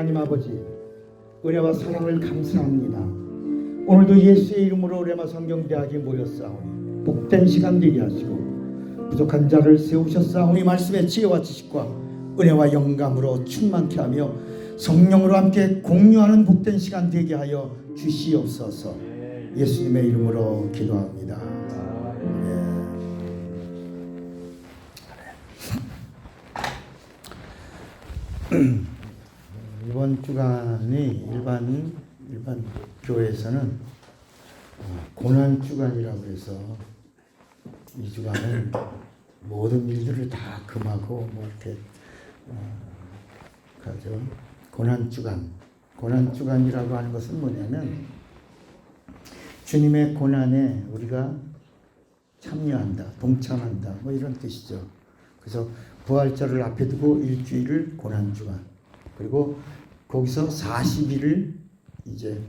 하나님 아버지, 은혜와 사랑을 감사합니다. 오늘도 예수의 이름으로 레마 성경대학에 모였사오니 복된 시간 되게 하시고 부족한 자를 세우셨사오니 말씀의 지혜와 지식과 은혜와 영감으로 충만케 하며 성령으로 함께 공유하는 복된 시간 되게 하여 주시옵소서. 예수님의 이름으로 기도합니다. 이번 주간이 일반 교회에서는 고난 주간이라고 해서 이 주간은 모든 일들을 다 금하고 뭐 이렇게 가죠. 고난 주간이라고 하는 것은 뭐냐면 주님의 고난에 우리가 참여한다, 동참한다, 뭐 이런 뜻이죠. 그래서 부활절을 앞에 두고 일주일을 고난 주간, 그리고 거기서 40일을 이제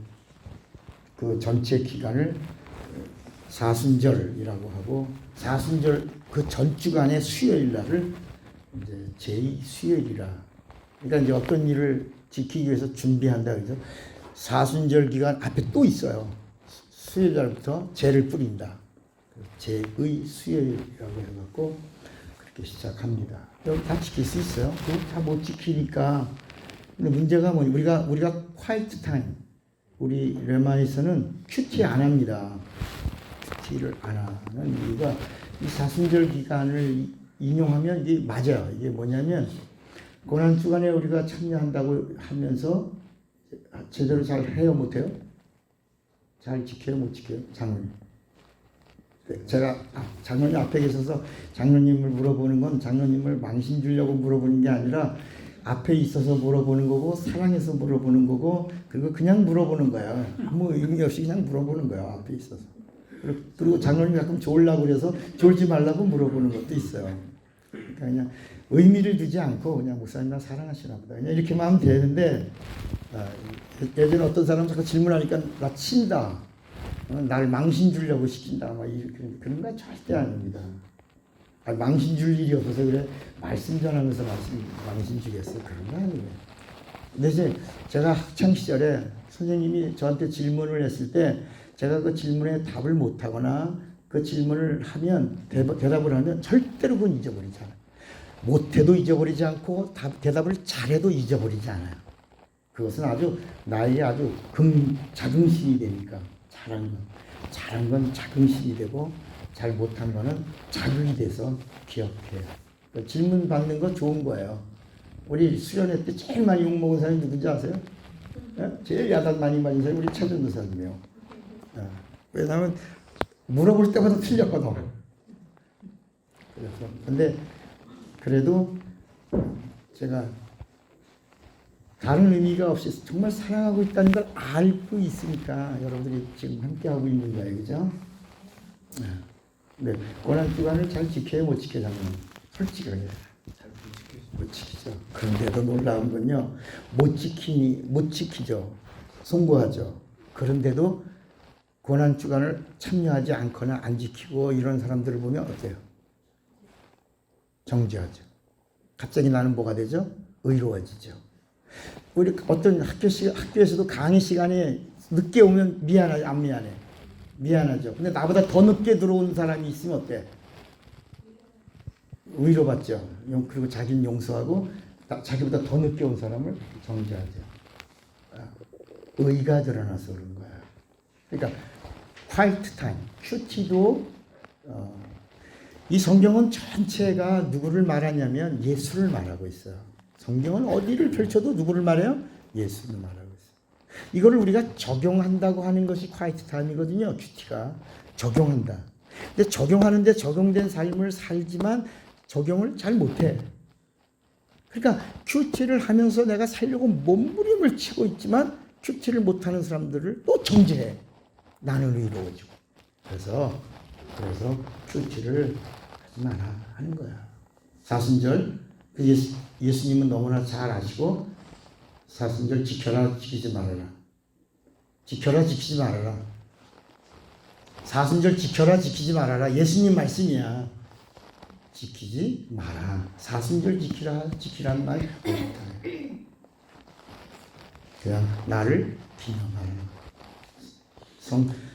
그 전체 기간을 사순절이라고 하고, 사순절 그 전 주간의 수요일 날을 이제 제2 수요일이라. 그러니까 이제 어떤 일을 지키기 위해서 준비한다 그래서 사순절 기간 앞에 또 있어요. 수요일 날부터 제를 뿌린다. 제의 수요일이라고 해갖고 그렇게 시작합니다. 여기 다 지킬 수 있어요. 그거 다 못 지키니까. 근데 문제가 뭐니? 우리가 콰이트 타임, 우리 레마에서는 큐티 안 합니다. 큐티를 안 하는 이유가 이 사순절 기간을 인용하면 이게 맞아요. 이게 뭐냐면 고난 주간에 우리가 참여한다고 하면서 제대로 잘 해요, 못해요? 잘 지켜요, 못 지켜요? 장로님. 제가 장로님 앞에 계셔서 장로님을 물어보는 건 장로님을 망신 주려고 물어보는 게 아니라 앞에 있어서 물어보는 거고, 사랑해서 물어보는 거고, 그리고 그냥 물어보는 거야. 아무 의미 없이 그냥 물어보는 거야, 앞에 있어서. 그리고 장로님이 가끔 졸라고 그래서 졸지 말라고 물어보는 것도 있어요. 그러니까 그냥 의미를 두지 않고 그냥 목사님 나 사랑하시나 보다, 그냥 이렇게만 하면 되는데, 예전에 어떤 사람 자꾸 질문하니까 나 친다, 날 망신 주려고 시킨다, 막 그런 거 절대 아닙니다. 망신 줄 일이 없어서 그래 말씀 전하면서 망신 주겠어, 그런 거 아니에요. 근데 이제 제가 학창 시절에 선생님이 저한테 질문을 했을 때 제가 그 질문에 답을 못하거나 그 질문을 하면 대답을 하면 절대로 그건 잊어버리지 않아요. 못해도 잊어버리지 않고 대답을 잘해도 잊어버리지 않아요. 그것은 아주 나에게 아주 자긍심이 되니까. 잘한 건 자긍심이 되고 잘 못한 거는 자극이 돼서 기억해요. 그러니까 질문 받는 거 좋은 거예요. 우리 수련회 때 제일 많이 욕먹은 사람이 누군지 아세요? 제일 야단 많이 맞은 사람이 우리 차전도사님이에요. 왜냐하면 물어볼 때마다 틀렸거든. 그래서 근데 그래도 제가 다른 의미가 없이 정말 사랑하고 있다는 걸 알고 있으니까 여러분들이 지금 함께하고 있는 거예요. 그죠? 네. 고난 주간을 잘 지켜요, 못 지켜요? 솔직하게. 못 지키죠. 그런데도 놀라운 건요, 못 지키죠. 송구하죠. 그런데도 고난 주간을 참여하지 않거나 안 지키고 이런 사람들을 보면 어때요? 정죄하죠. 갑자기 나는 뭐가 되죠? 의로워지죠. 우리 어떤 학교에서도 강의 시간에 늦게 오면 미안하지, 안 미안해? 미안하죠. 근데 나보다 더 늦게 들어온 사람이 있으면 어때? 위로받죠. 그리고 자기는 용서하고 자기보다 더 늦게 온 사람을 정죄하죠. 의가 드러나서 그런 거야. 그러니까 quiet time, 큐티도 이 성경은 전체가 누구를 말하냐면 예수를 말하고 있어요. 성경은 어디를 펼쳐도 누구를 말해요? 예수를 말하고 있어요. 이거를 우리가 적용한다고 하는 것이 quiet time이거든요. 큐티가 적용한다. 근데 적용하는데 적용된 삶을 살지만 적용을 잘 못해. 그러니까 큐티를 하면서 내가 살려고 몸부림을 치고 있지만 큐티를 못하는 사람들을 또 정죄해. 나는 의로워지고. 그래서 큐티를 하지 마라 하는 거야. 사순절 예수님은 너무나 잘 아시고 사순절 지켜라 지키지 말아라. 지켜라 지키지 말아라. 사순절 지켜라 지키지 말아라. 예수님 말씀이야. 지키지 마라. 사순절 지키라는 말 못해. 그냥 나를 기념하는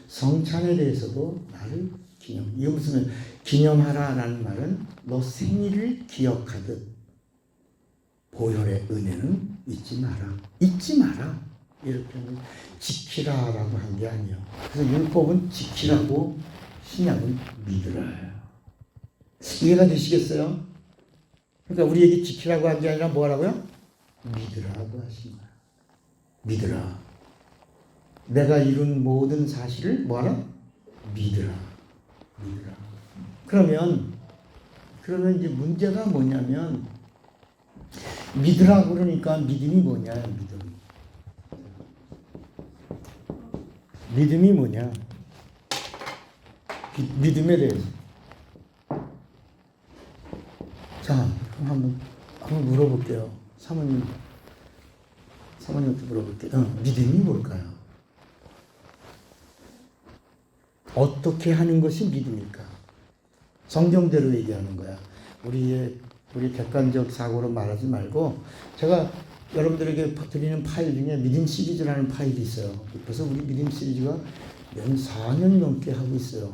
성찬에 대해서도 나를 기념. 이거 무슨 기념하라라는 말은 너 생일을 기억하듯 보혈의 은혜는 잊지 마라. 잊지 마라. 이렇게 지키라라고 한 게 아니에요. 그래서 율법은 지키라고 신약은 믿으라예요. 이해가 되시겠어요? 그러니까 우리에게 지키라고 한 게 아니라 뭐 하라고요? 믿으라고 하신 거예요. 믿으라. 내가 이룬 모든 사실을 뭐하라? 믿으라. 믿으라. 그러면 이제 문제가 뭐냐면 믿으라 그러니까 믿음이 뭐냐? 믿음이 뭐냐? 믿음에 대해서. 자, 한번 물어볼게요. 사모님한테 물어볼게요. 믿음이 뭘까요? 어떻게 하는 것이 믿음일까? 성경대로 얘기하는 거야. 우리 객관적 사고로 말하지 말고 제가 여러분들에게 드리는 파일 중에 믿음 시리즈라는 파일이 있어요. 그래서 우리 믿음 시리즈가 연 4년 넘게 하고 있어요.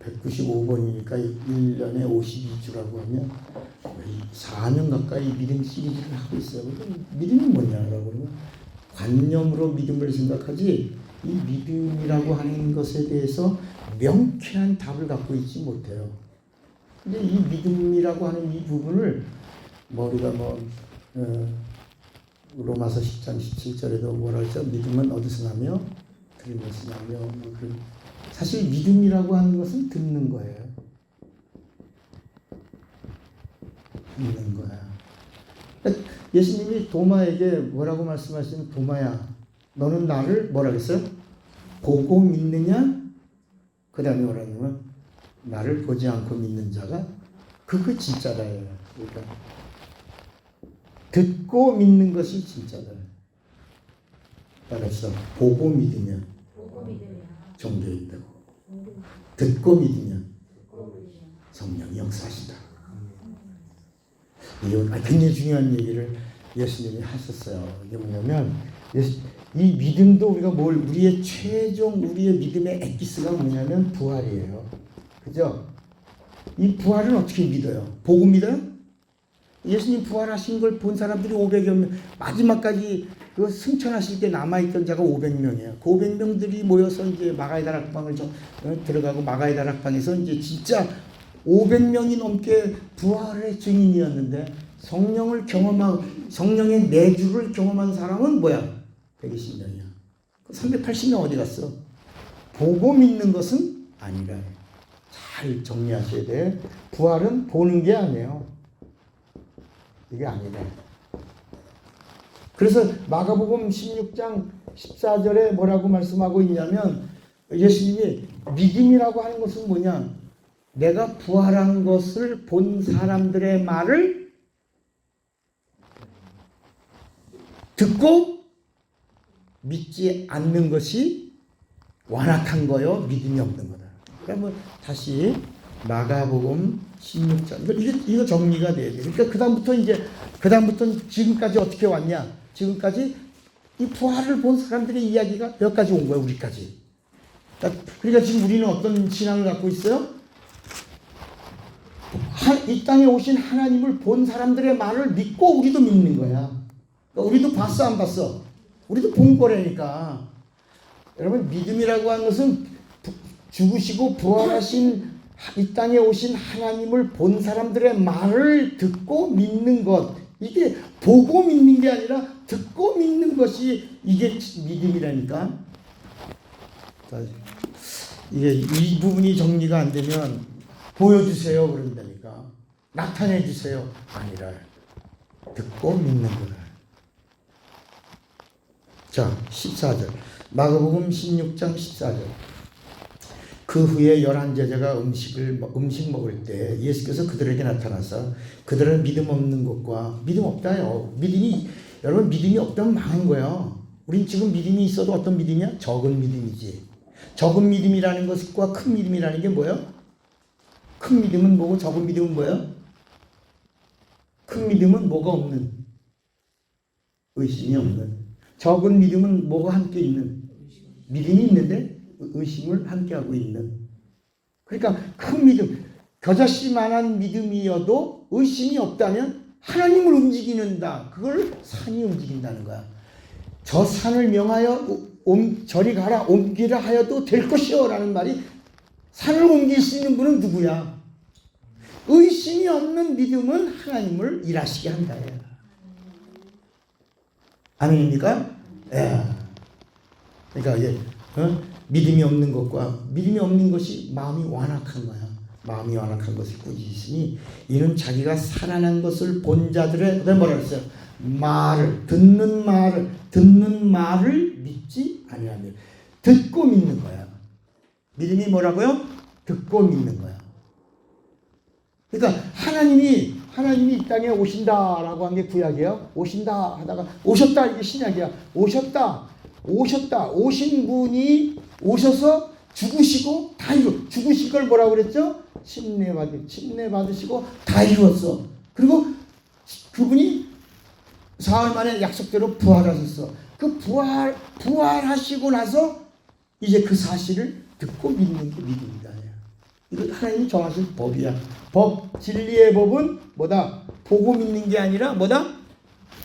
195번이니까 1년에 52주라고 하면 4년 가까이 믿음 시리즈를 하고 있어요. 믿음이 뭐냐라고 그러면 관념으로 믿음을 생각하지 이 믿음이라고 하는 것에 대해서 명쾌한 답을 갖고 있지 못해요. 근데 이 믿음이라고 하는 이 부분을 우리가 로마서 10장 17절에도 뭐라 그랬죠? 믿음은 어디서 나며 들으면서 나며 사실 믿음이라고 하는 것은 듣는 거예요. 듣는 거야. 예수님이 도마에게 뭐라고 말씀하시면 도마야 너는 나를 뭐라 그랬어요? 보고 믿느냐? 그 다음에 뭐라 하냐면 나를 보지 않고 믿는 자가 그거 진짜다예요. 그러니까 듣고 믿는 것이 진짜다. 따라서 보고 믿으면 종교 있다고. 듣고 믿으면 성령이 역사하시다. 이건 굉장히 중요한 얘기를 예수님이 하셨어요. 이게 뭐냐면 이 믿음도 우리의 최종 우리의 믿음의 엑기스가 뭐냐면 부활이에요. 그죠? 이 부활은 어떻게 믿어요? 보고 믿어요? 예수님 부활하신 걸 본 사람들이 500여 명, 마지막까지 그 승천하실 때 남아있던 자가 500명이에요. 그 500명들이 모여서 이제 마가의 다락방을 들어가고 마가의 다락방에서 이제 진짜 500명이 넘게 부활의 증인이었는데 성령의 내주를 경험한 사람은 뭐야? 120명이야. 380명 어디 갔어? 보고 믿는 것은 아니라. 잘 정리하셔야 돼. 부활은 보는 게 아니에요. 이게 아니다. 그래서 마가복음 16장 14절에 뭐라고 말씀하고 있냐면 예수님이 믿음이라고 하는 것은 뭐냐? 내가 부활한 것을 본 사람들의 말을 듣고 믿지 않는 것이 완악한 거요. 믿음이 없는 거다. 그러면 다시 마가복음 16장 이거 정리가 돼야 돼. 그러니까 그다음부터 지금까지 어떻게 왔냐? 지금까지 이 부활을 본 사람들의 이야기가 여기까지 온 거야. 우리까지. 그러니까 지금 우리는 어떤 신앙을 갖고 있어요? 이 땅에 오신 하나님을 본 사람들의 말을 믿고 우리도 믿는 거야. 그러니까 우리도 봤어 안 봤어? 우리도 본 거라니까. 여러분 믿음이라고 하는 것은 죽으시고 부활하신 이 땅에 오신 하나님을 본 사람들의 말을 듣고 믿는 것. 이게 보고 믿는 게 아니라 듣고 믿는 것이 이게 믿음이라니까. 이게 이 부분이 정리가 안 되면 보여주세요 그런다니까. 나타내 주세요 아니라 듣고 믿는 거다. 자 14절 마가복음 16장 14절 그 후에 11제자가 음식 먹을 때 예수께서 그들에게 나타나서 그들은 믿음 없는 것과 믿음 없다요. 여러분 믿음이 없다면 망한 거예요. 우린 지금 믿음이 있어도 어떤 믿음이야? 적은 믿음이지. 적은 믿음이라는 것과 큰 믿음이라는 게 뭐예요? 큰 믿음은 뭐고 적은 믿음은 뭐예요? 큰 믿음은 뭐가 없는 의심이 없는. 적은 믿음은 뭐가 함께 있는? 믿음이 있는데 의심을 함께하고 있는. 그러니까 큰 믿음, 겨자씨만한 믿음이어도 의심이 없다면 하나님을 움직이는다. 그걸 산이 움직인다는 거야. 저 산을 명하여 저리 가라 옮기라 하여도 될 것이요 라는 말이, 산을 옮길 수 있는 분은 누구야? 의심이 없는 믿음은 하나님을 일하시게 한다. 아멘입니까? 예. 그러니까 이제 믿음이 없는 것과 믿음이 없는 것이 마음이 완악한 거야. 마음이 완악한 것을 꾸짖으니 이는 자기가 살아난 것을 본 자들의 뭐라 그랬어요? 듣는 말을 믿지 아니하며. 듣고 믿는 거야. 믿음이 뭐라고요? 듣고 믿는 거야. 그러니까 하나님이 이 땅에 오신다라고 한 게 구약이에요. 오신다 하다가 오셨다 이게 신약이야. 오셨다. 오신 분이 오셔서 죽으시고 다 죽으실 걸 뭐라고 그랬죠? 침례 받으시고 다 이루었어. 그리고 그분이 사흘 만에 약속대로 부활하셨어. 그 부활하시고 나서 이제 그 사실을 듣고 믿는 게 믿음이다. 이거 하나님이 정하신 법이야. 진리의 법은 뭐다? 보고 믿는 게 아니라 뭐다?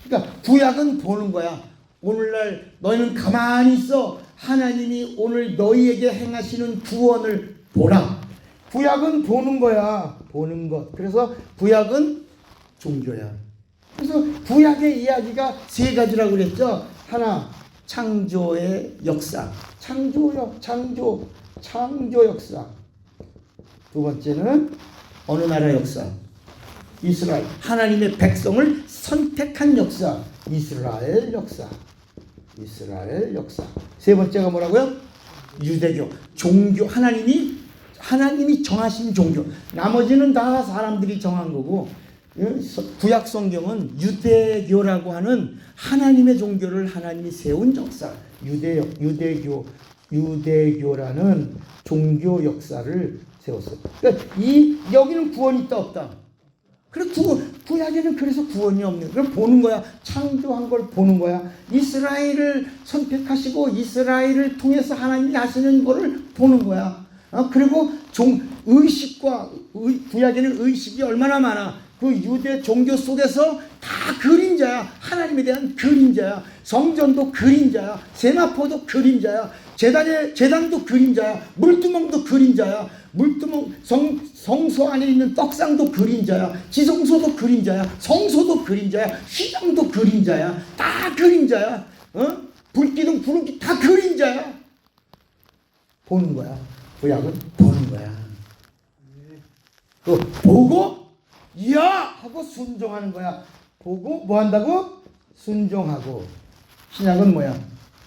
그러니까 구약은 보는 거야. 오늘날 너희는 가만히 있어. 하나님이 오늘 너희에게 행하시는 구원을 보라. 구약은 보는 거야. 보는 것. 그래서 구약은 종교야. 그래서 구약의 이야기가 세 가지라고 그랬죠. 하나, 창조의 역사. 창조 역사. 두 번째는 어느 나라 역사? 이스라엘. 하나님의 백성을 선택한 역사. 이스라엘 역사. 세 번째가 뭐라고요? 유대교. 종교. 하나님이 정하신 종교. 나머지는 다 사람들이 정한 거고, 구약 성경은 유대교라고 하는 하나님의 종교를 하나님이 세운 역사. 유대교라는 종교 역사를 세웠어요. 그러니까 여기는 구원이 있다 없다. 그래 구약에는 그래서 구원이 없는. 그럼 보는 거야. 창조한 걸 보는 거야. 이스라엘을 선택하시고 이스라엘을 통해서 하나님이 하시는 거를 보는 거야. 그리고 의식과 구약에는 의식이 얼마나 많아. 그 유대 종교 속에서 다 그림자야. 하나님에 대한 그림자야. 성전도 그림자야. 세마포도 그림자야. 제단도 그림자야. 물두멍도 그림자야. 성소 안에 있는 떡상도 그림자야. 지성소도 그림자야. 성소도 그림자야. 휘장도 그림자야. 다 그림자야. 불기둥 구름기 다 그림자야. 보는 거야. 구약은 보는 거야. 그 보고 이야 하고 순종하는 거야. 보고 뭐 한다고? 순종하고. 신약은 뭐야?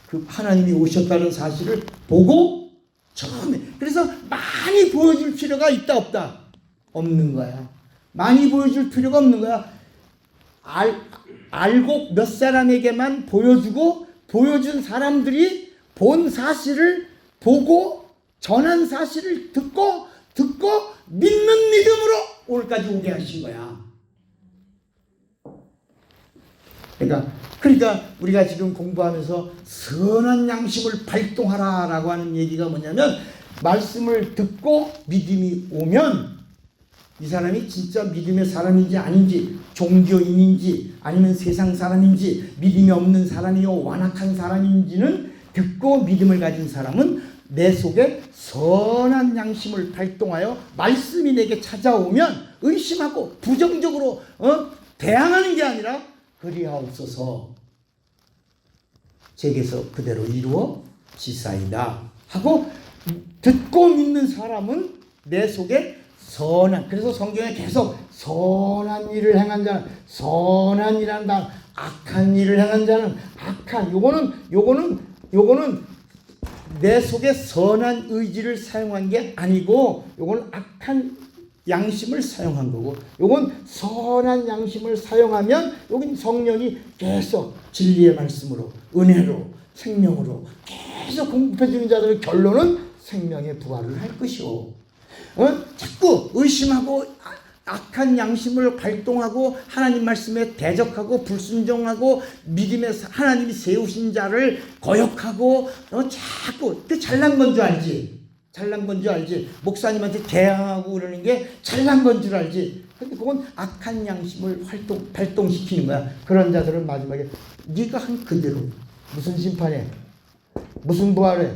그 하나님이 오셨다는 사실을 보고 처음에. 그래서 많이 보여줄 필요가 있다 없다? 없는 거야. 많이 보여줄 필요가 없는 거야. 알고 몇 사람에게만 보여주고 보여준 사람들이 본 사실을 보고 전한 사실을 듣고 믿는 믿음으로 오늘까지 오게 하신 거야. 그러니까 우리가 지금 공부하면서 선한 양심을 발동하라라고 하는 얘기가 뭐냐면, 말씀을 듣고 믿음이 오면 이 사람이 진짜 믿음의 사람인지 아닌지, 종교인인지 아니면 세상 사람인지, 믿음이 없는 사람이요 완악한 사람인지는 듣고 믿음을 가진 사람은 내 속에 선한 양심을 발동하여 말씀이 내게 찾아오면 의심하고 부정적으로 대항하는 게 아니라 그리하옵소서, 제게서 그대로 이루어지사이다 하고 듣고 믿는 사람은 내 속에 선한, 그래서 성경에 계속 선한 일을 행한 자는, 선한 일한 다, 악한 일을 행한 자는 악한, 요거는 내 속에 선한 의지를 사용한 게 아니고 요거는 악한 양심을 사용한 거고, 요건 선한 양심을 사용하면 여긴 성령이 계속 진리의 말씀으로, 은혜로, 생명으로 계속 공급해 주는 자들의 결론은 생명의 부활을 할 것이오. 자꾸 의심하고 악한 양심을 발동하고 하나님 말씀에 대적하고 불순종하고 믿음에 하나님이 세우신 자를 거역하고 자꾸 그 잘난 건 줄 알지. 잘난 건 줄 알지. 목사님한테 대항하고 그러는 게 잘난 건 줄 알지. 근데 그건 악한 양심을 발동시키는 거야. 그런 자들은 마지막에 네가 한 그대로 무슨 심판해? 무슨 부활해?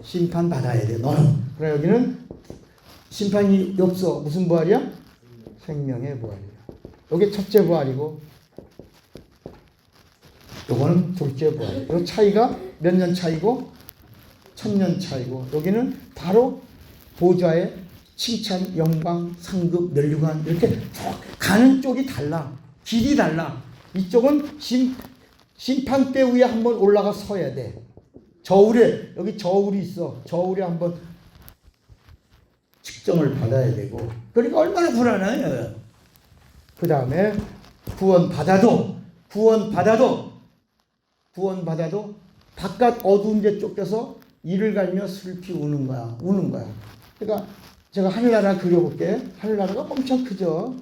심판 받아야 돼. 너는. 그래 여기는 심판이 없어. 무슨 부활이야? 생명의 부활이야. 여기 첫째 부활이고 요거는 둘째 부활. 요 차이가 몇 년 차이고 1000년 차이고 여기는 바로 보좌의 칭찬, 영광, 상급, 면류관 이렇게 가는 쪽이 달라. 길이 달라. 이쪽은 심판대 위에 한번 올라가 서야 돼. 저울에 여기 저울이 있어. 저울에 한번 측정을 받아야 되고 그러니까 얼마나 불안해요. 그 다음에 구원 받아도 바깥 어두운 데 쫓겨서 이를 갈며 슬피 우는 거야. 그러니까 제가 하늘나라 그려볼게. 하늘나라가 엄청 크죠.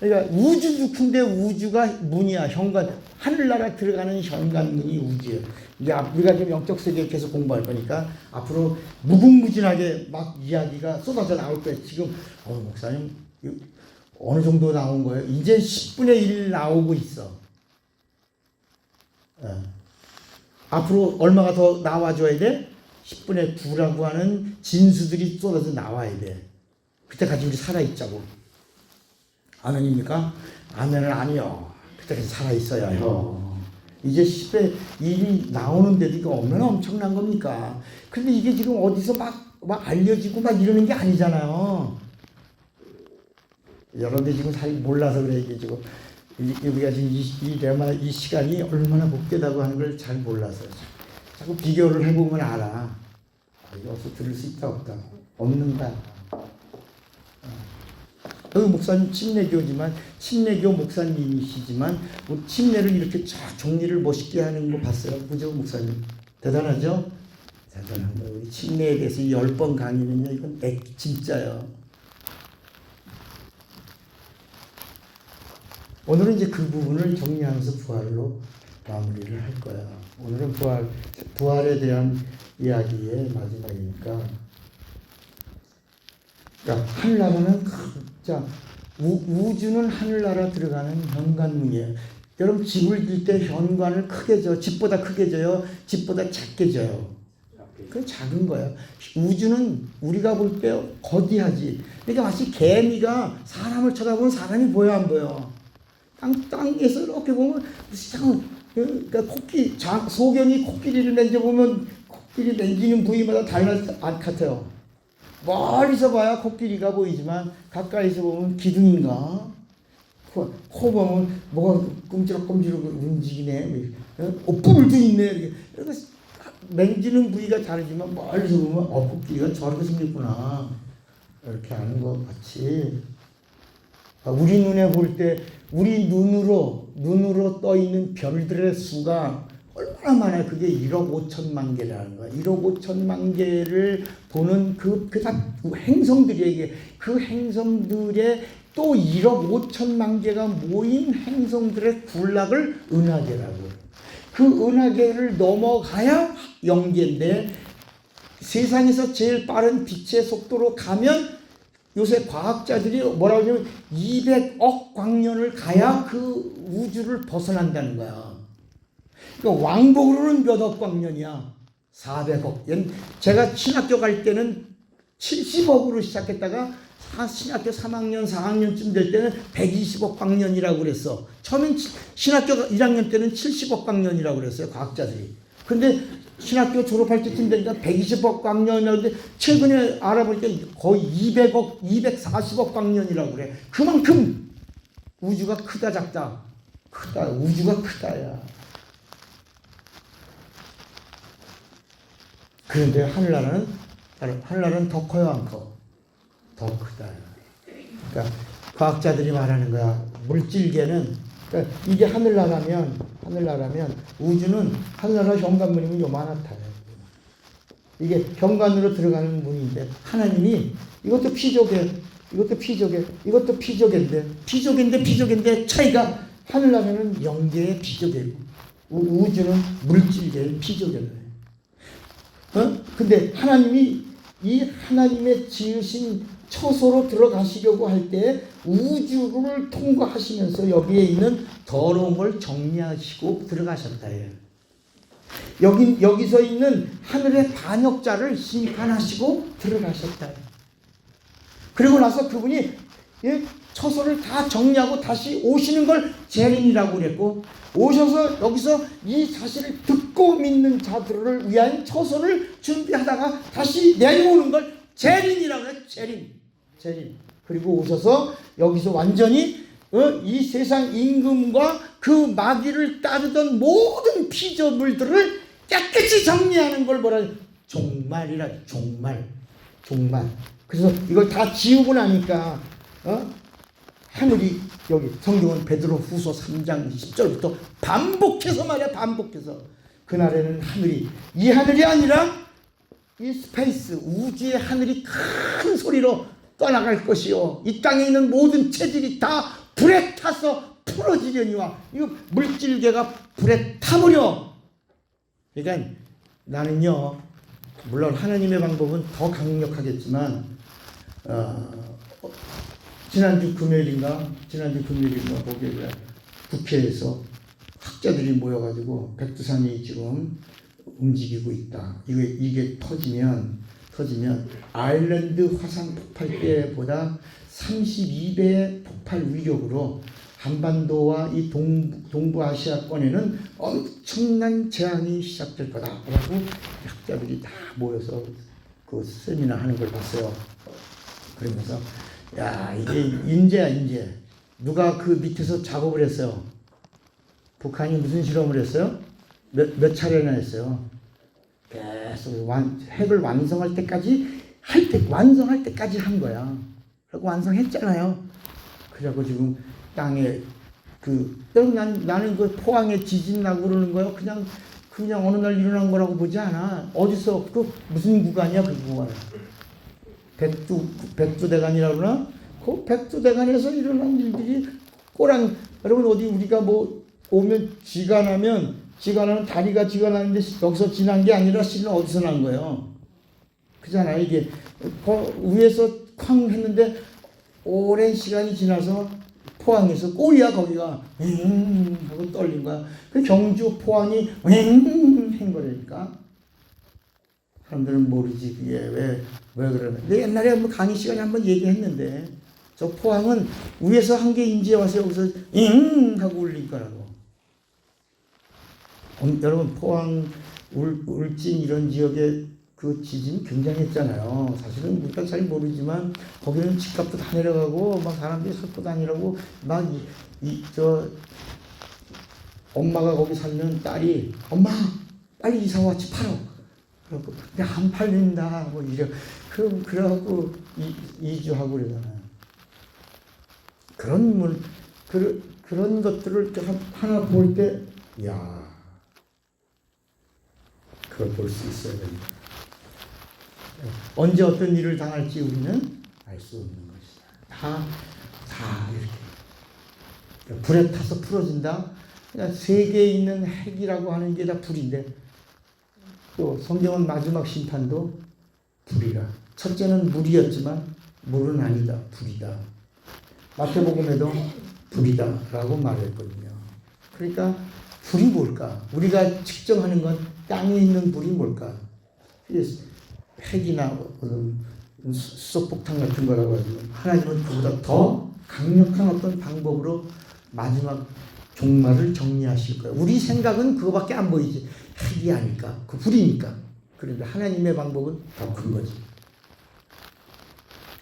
그러니까 우주도 큰데 우주가 문이야. 현관. 하늘나라 들어가는 현관문이 우주예요. 이제 우리가 지금 영적 세계에 계속 공부할 거니까 앞으로 무궁무진하게 막 이야기가 쏟아져 나올 거예요. 지금 목사님 어느 정도 나온 거예요? 이제 10분의 1 나오고 있어. 앞으로 얼마가 더 나와줘야 돼? 10분의 9라고 하는 진수들이 쏟아져 나와야 돼. 그때까지 우리 살아있자고. 아멘입니까? 아멘은 아니요. 그때까지 살아있어야 해요. 이제 10의 1이 나오는데도 이거 얼마나 엄청난 겁니까? 근데 이게 지금 어디서 막 알려지고 막 이러는 게 아니잖아요. 여러분들 지금 잘 몰라서 그래. 이게 지금 우리가 지금 이 시간이 얼마나 복되다고 하는 걸 잘 몰라서 자꾸 비교를 해보면 알아. 이거 어디서 들을 수 있다 없다. 없는 거야. 여기 목사님 침례교지만 침례교 목사님이시지만 침례를 이렇게 쫙 정리를 멋있게 하는 거 봤어요. 그죠 목사님? 대단하죠? 대단한 거예요. 우리 침례에 대해서 10번 강의는요. 이건 진짜요. 오늘은 이제 그 부분을 정리하면서 부활로 마무리를 할 거야. 오늘은 부활에 대한 이야기의 마지막이니까. 그러니까 하늘나라는 진짜 우주는 하늘나라 들어가는 현관문이에요. 여러분 집을 질 때 현관을 크게 져. 집보다 크게 져요? 집보다 작게 져요? 그 작은 거예요. 우주는 우리가 볼 때 거대하지. 그러니까 마치 개미가 사람을 쳐다보면 사람이 보여 안 보여? 땅에서 이렇게 보면 그러니까 소경이 코끼리를 만져보면 코끼리 만지는 부위마다 달라질 것 같아요. 멀리서 봐야 코끼리가 보이지만 가까이서 보면 기둥인가? 코 보면 뭐가 끔지락끔지락 움직이네. 뿔도 있네. 이렇게 만지는 부위가 다르지만 멀리서 보면 코끼리가 저렇게 생겼구나. 이렇게 아는 것 같이 우리 눈에 볼 때 우리 눈으로 떠 있는 별들의 수가 얼마나 많아요. 그게 1억 5천만 개라는 거야. 1억 5천만 개를 보는 그 행성들에게 그 행성들의 또 1억 5천만 개가 모인 행성들의 군락을 은하계라고. 그 은하계를 넘어가야 영계인데 세상에서 제일 빠른 빛의 속도로 가면 요새 과학자들이 뭐라고 하냐면 200억 광년을 가야 그 우주를 벗어난다는 거야. 그러니까 왕복으로는 몇 억 광년이야? 400억. 제가 신학교 갈 때는 70억으로 시작했다가 신학교 3학년, 4학년쯤 될 때는 120억 광년이라고 그랬어. 처음엔 신학교 1학년 때는 70억 광년이라고 그랬어요. 과학자들이. 근데 신학교 졸업할 때쯤 되니까 120억 광년이라고 그러는데 최근에 알아보니까 거의 200억, 240억 광년이라고 그래. 그만큼 우주가 크다 작다? 크다. 우주가 크다야. 그런데 하늘나라는 더 커요, 안 커? 더 크다. 그러니까 과학자들이 말하는 거야. 물질계는 그러니까 이게 하늘나라면 우주는 하늘나라 현관문이면 요만하다. 이게 현관으로 들어가는 문인데 하나님이 이것도 피조계 이것도 피조개, 이것도 피조개인데 차이가 하늘나라는 영계의 피조개고 우주는 물질계의 피조개예요. 근데 하나님이 이 하나님의 지으신 처소로 들어가시려고 할 때 우주를 통과하시면서 여기에 있는 더러운 걸 정리하시고 들어가셨다. 여기서 있는 하늘의 반역자를 심판하시고 들어가셨다. 그리고 나서 그분이 처소를 다 정리하고 다시 오시는 걸 재림이라고 그랬고, 오셔서 여기서 이 사실을 듣고 믿는 자들을 위한 처소를 준비하다가 다시 내려오는 걸 재림이라고 그래요. 재림. 그리고 오셔서 여기서 완전히 이 세상 임금과 그 마귀를 따르던 모든 피조물들을 깨끗이 정리하는 걸 뭐라 해요? 종말이라. 종말. 그래서 이걸 다 지우고 나니까 하늘이, 여기 성경은 베드로 후서 3장 10절부터 반복해서 말이야. 반복해서 그날에는 이 하늘이 아니라 이 스페이스, 우주의 하늘이 큰 소리로 떠나갈 것이요, 이 땅에 있는 모든 체질이 다 불에 타서 풀어지려니와, 이거 물질계가 불에 타버려. 그러니까 나는요, 물론 하나님의 방법은 더 강력하겠지만 지난주 금요일인가 거기에 국회에서 학자들이 모여가지고 백두산이 지금 움직이고 있다. 이게 터지면 아일랜드 화산 폭발 때보다 32배의 폭발 위력으로 한반도와 이 동부아시아권에는 엄청난 재앙이 시작될 거다라고 학자들이 다 모여서 그 세미나 하는 걸 봤어요. 그러면서 야, 이게 인재야. 누가 그 밑에서 작업을 했어요. 북한이 무슨 실험을 했어요? 몇 차례나 했어요. 계속 핵을 완성할 때까지 한 거야. 그리고 완성했잖아요. 그래갖고 지금 땅에 나는 그 포항에 지진 나고 그러는 거요. 그냥 어느 날 일어난 거라고 보지 않아. 어디서 무슨 구간이야 그 구간? 백두대간이라고 그러나? 그 백두대간에서 일어난 일들이 여러분 어디 우리가 오면 지간하면 다리가 지간하는데 여기서 지난 게 아니라 실은 어디서 난 거예요? 그잖아요. 이게 위에서 쾅 했는데 오랜 시간이 지나서 포항에서 꼬리야 거기가 하고 떨린 거야. 그 경주 포항이 한 거라니까. 사람들은 모르지 그게 왜 그러나. 근데 옛날에 한번 강의 시간에 한번 얘기했는데 저 포항은 위에서 한 게 인제 와서 여기서 하고 울릴 거라고. 여러분 포항, 울진 이런 지역에 그 지진이 굉장했잖아요. 사실은 우리가 잘 모르지만 거기는 집값도 다 내려가고 막 사람들이 살고 다니라고 막 엄마가 거기 살면 딸이 엄마 빨리 이사와 집 팔어. 그래갖고 근데 안 팔린다 그래갖고 이주하고 그러잖아요. 그런 것들을 하나 볼 때 그걸 볼 수 있어야 됩니다. 언제 어떤 일을 당할지 우리는 알 수 없는 것이다. 다 이렇게 불에 타서 풀어진다. 그냥 세계에 있는 핵이라고 하는 게 다 불인데, 또 성경은 마지막 심판도 불이라. 첫째는 물이었지만 물은 아니다, 불이다. 마태복음에도 불이다라고 말했거든요. 그러니까 불이 뭘까? 우리가 측정하는 건 땅에 있는 불이 뭘까? 핵이나 수소폭탄 같은 거라고 하지만 하나님은 그보다 더 강력한 어떤 방법으로 마지막 종말을 정리하실 거예요. 우리 생각은 그거밖에 안 보이지. 핵이 아닐까? 그 불이니까. 그런데 하나님의 방법은 더 큰 거지.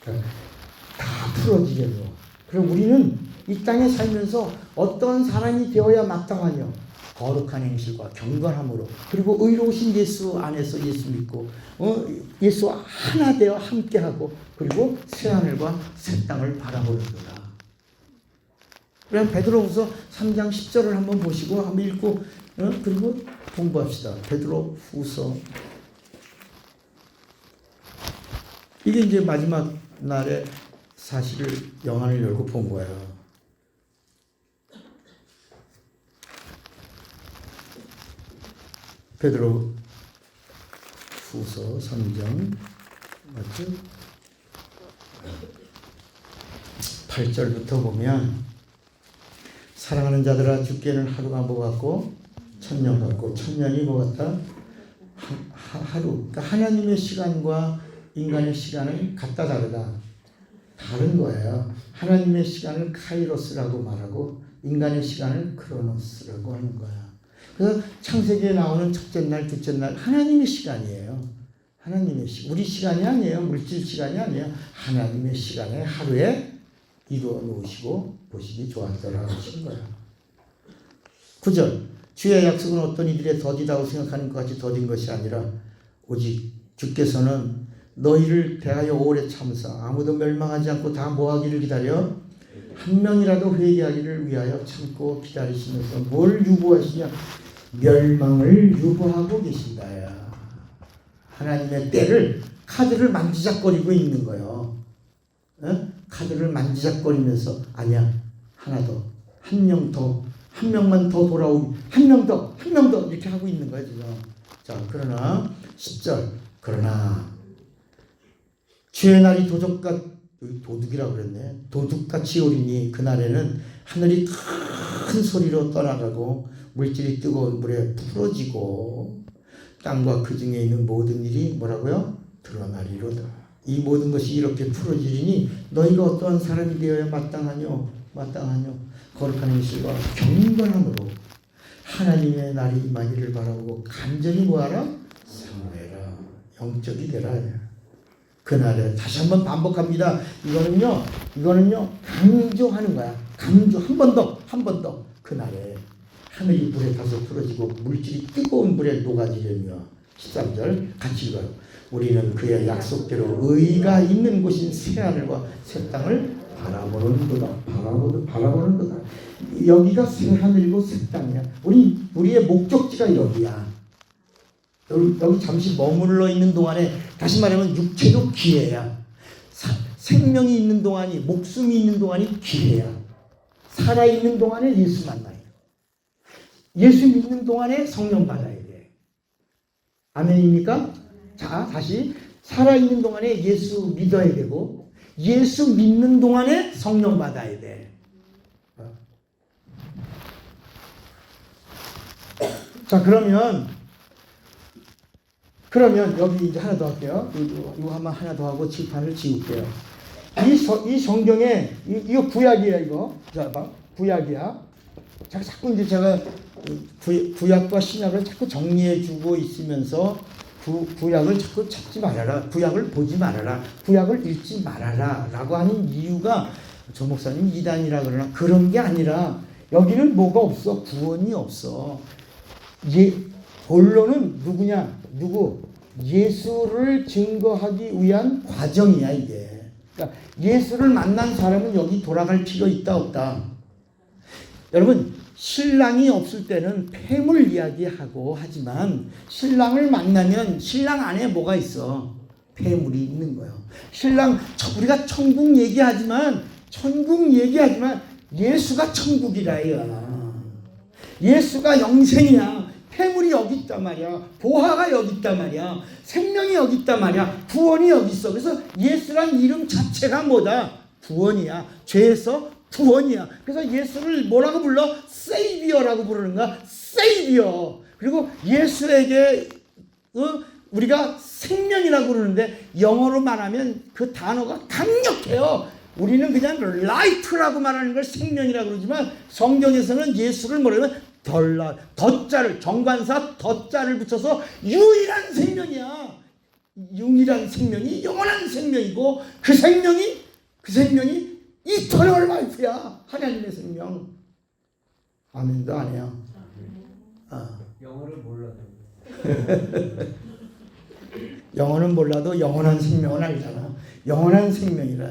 그러니까 다 풀어지려고. 그럼 우리는 이 땅에 살면서 어떤 사람이 되어야 마땅하냐? 거룩한 행실과 경건함으로, 그리고 의로우신 예수 안에서 예수 믿고 예수와 하나 되어 함께하고, 그리고 새하늘과 새 땅을 바라보는구나. 그럼 베드로후서 3장 10절을 한번 보시고 한번 읽고 그리고 공부합시다. 베드로후서. 이게 이제 마지막 날에 사실을 영안을 열고 본 거예요. 베드로 후서 3장 맞죠? 8절부터 보면 사랑하는 자들아 주께는 하루가 뭐 같고 천년 같고 천년이 뭐 같다? 하루. 그러니까 하나님의 시간과 인간의 시간은 같다 다르다. 다른 거예요. 하나님의 시간을 카이로스라고 말하고 인간의 시간을 크로노스라고 하는 거야. 그래서 창세기에 나오는 첫째 날, 둘째 날 하나님의 시간이에요. 하나님의 시간. 우리 시간이 아니에요. 물질 시간이 아니에요. 하나님의 시간에 하루에 이루어 놓으시고 보시기 좋았더라 하신 거야. 9절 주의 약속은 어떤 이들의 더디다고 생각하는 것 같이 더딘 것이 아니라 오직 주께서는 너희를 대하여 오래 참으사 아무도 멸망하지 않고 다 뭐하기를 기다려 한 명이라도 회개하기를 위하여 참고 기다리시면서 뭘 유보하시냐? 멸망을 유보하고 계신다야. 하나님의 때를 카드를 만지작거리고 있는 거예요. 어? 카드를 만지작거리면서 아니야 하나 더 한 명 더 한 명만 더 돌아오기 한 명 더 한 명 더 이렇게 하고 있는 거예요 지금. 자 그러나 10절 그러나 주의 날이 도둑이라고 그랬네. 도둑같이 오리니 그날에는 하늘이 큰 소리로 떠나가고 물질이 뜨거운 물에 풀어지고 땅과 그 중에 있는 모든 일이 뭐라고요? 드러나리로다. 이 모든 것이 이렇게 풀어지리니 너희가 어떠한 사람이 되어야 마땅하뇨? 거룩한 일과 경건함으로 하나님의 날이 임하기를 바라고 간절히 뭐하라? 사모해라. 영적이 되라. 그날에 다시 한번 반복합니다. 이거는요 강조하는 거야. 강조 한 번 더 그날에 하늘이 불에 타서 풀어지고 물질이 뜨거운 물에 녹아지려며 13절 같이 읽어요. 우리는 그의 약속대로 의가 있는 곳인 새하늘과 새 땅을 바라보는도다. 여기가 새하늘이고 새 땅이야. 우리의 목적지가 여기야. 여기 잠시 머물러 있는 동안에 다시 말하면 육체도 기회야. 생명이 있는 동안이 목숨이 있는 동안이 기회야. 살아있는 동안에 예수 만나요. 예수 믿는 동안에 성령 받아야 돼. 아멘입니까? 자 다시 살아있는 동안에 예수 믿어야 되고 예수 믿는 동안에 성령 받아야 돼. 자 그러면 여기 이제 하나 더 할게요. 이거 하나 더 하고 칠판을 지울게요. 이 성경에 이거 구약이야 이거. 자 봐 구약이야. 자꾸 이제 제가 구약과 신약을 자꾸 정리해주고 있으면서 구약을 자꾸 찾지 말아라. 구약을 보지 말아라. 구약을 읽지 말아라. 라고 하는 이유가 조 목사님 이단이라 그러나 그런 게 아니라 여기는 뭐가 없어. 구원이 없어. 본론은 누구? 예수를 증거하기 위한 과정이야 이게. 그러니까 예수를 만난 사람은 여기 돌아갈 필요 있다 없다. 여러분 신랑이 없을 때는 폐물 이야기하고 하지만 신랑을 만나면 신랑 안에 뭐가 있어? 폐물이 있는 거예요. 우리가 천국 얘기하지만 예수가 천국이라요. 예수가 영생이야. 폐물이 여기 있단 말이야. 보화가 여기 있단 말이야. 생명이 여기 있단 말이야. 구원이 여기 있어. 그래서 예수란 이름 자체가 뭐다? 구원이야. 죄에서 구원이야. 그래서 예수를 뭐라고 불러? 세이비어라고 부르는가? 세이비어. 그리고 예수에게 우리가 생명이라고 부르는데 영어로 말하면 그 단어가 강력해요. 우리는 그냥 라이프라고 말하는 걸 생명이라고 그러지만 성경에서는 예수를 뭐라면 덧자를 정관사 덧자를 붙여서 유일한 생명이야. 유일한 생명이 영원한 생명이고 그 생명이 이터널 라이프야. 하나님의 생명. 아멘도 안 해요. 영어를 몰라도 영어는 몰라도 영원한 생명은 알잖아. 영원한 생명이라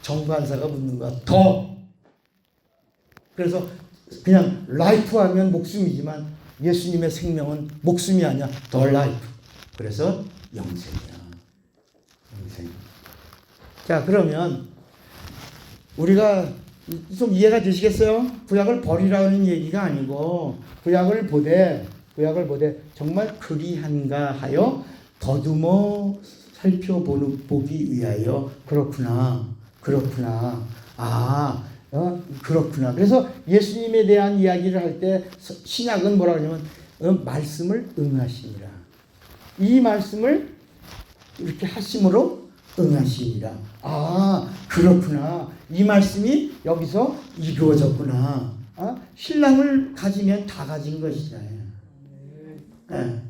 정관사가 붙는 거야. 더. 그래서 그냥 라이프 하면 목숨이지만 예수님의 생명은 목숨이 아니야. 더 라이프. 그래서 영생이야. 영생. 자 그러면 우리가 좀 이해가 되시겠어요? 구약을 버리라는 얘기가 아니고 구약을 보되 정말 그리한가 하여 더듬어 살펴보기 위하여 그렇구나. 그렇구나. 그래서 예수님에 대한 이야기를 할 때 신약은 뭐라 그러냐면 말씀을 응하시니라. 이 말씀을 이렇게 하심으로 응하시니라. 그렇구나. 이 말씀이 여기서 이루어졌구나. 신랑을 가지면 다 가진 것이잖아요. 네.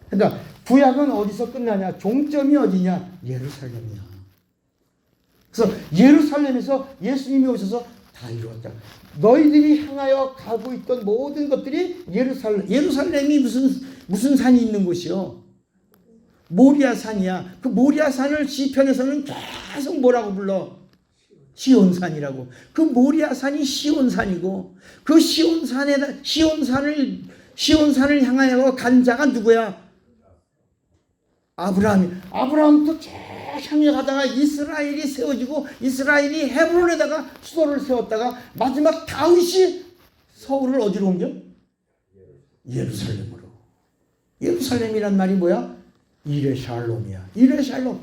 그러니까 구약은 어디서 끝나냐? 종점이 어디냐? 예루살렘이야. 그래서 예루살렘에서 예수님이 오셔서 다 이루었다. 너희들이 향하여 가고 있던 모든 것들이 예루살렘이 무슨 산이 있는 곳이요? 모리아 산이야. 그 모리아 산을 시편에서는 계속 뭐라고 불러? 시온산이라고. 그 모리아 산이 시온산이고 그 시온산을 향하여 간 자가 누구야? 아브라함부터 쭉 향해 가다가 이스라엘이 세워지고 이스라엘이 헤브론에다가 수도를 세웠다가 마지막 다윗이 서울을 어디로 옮겨? 예루살렘으로. 예루살렘이란 말이 뭐야? 이레 샬롬이야. 이레 샬롬.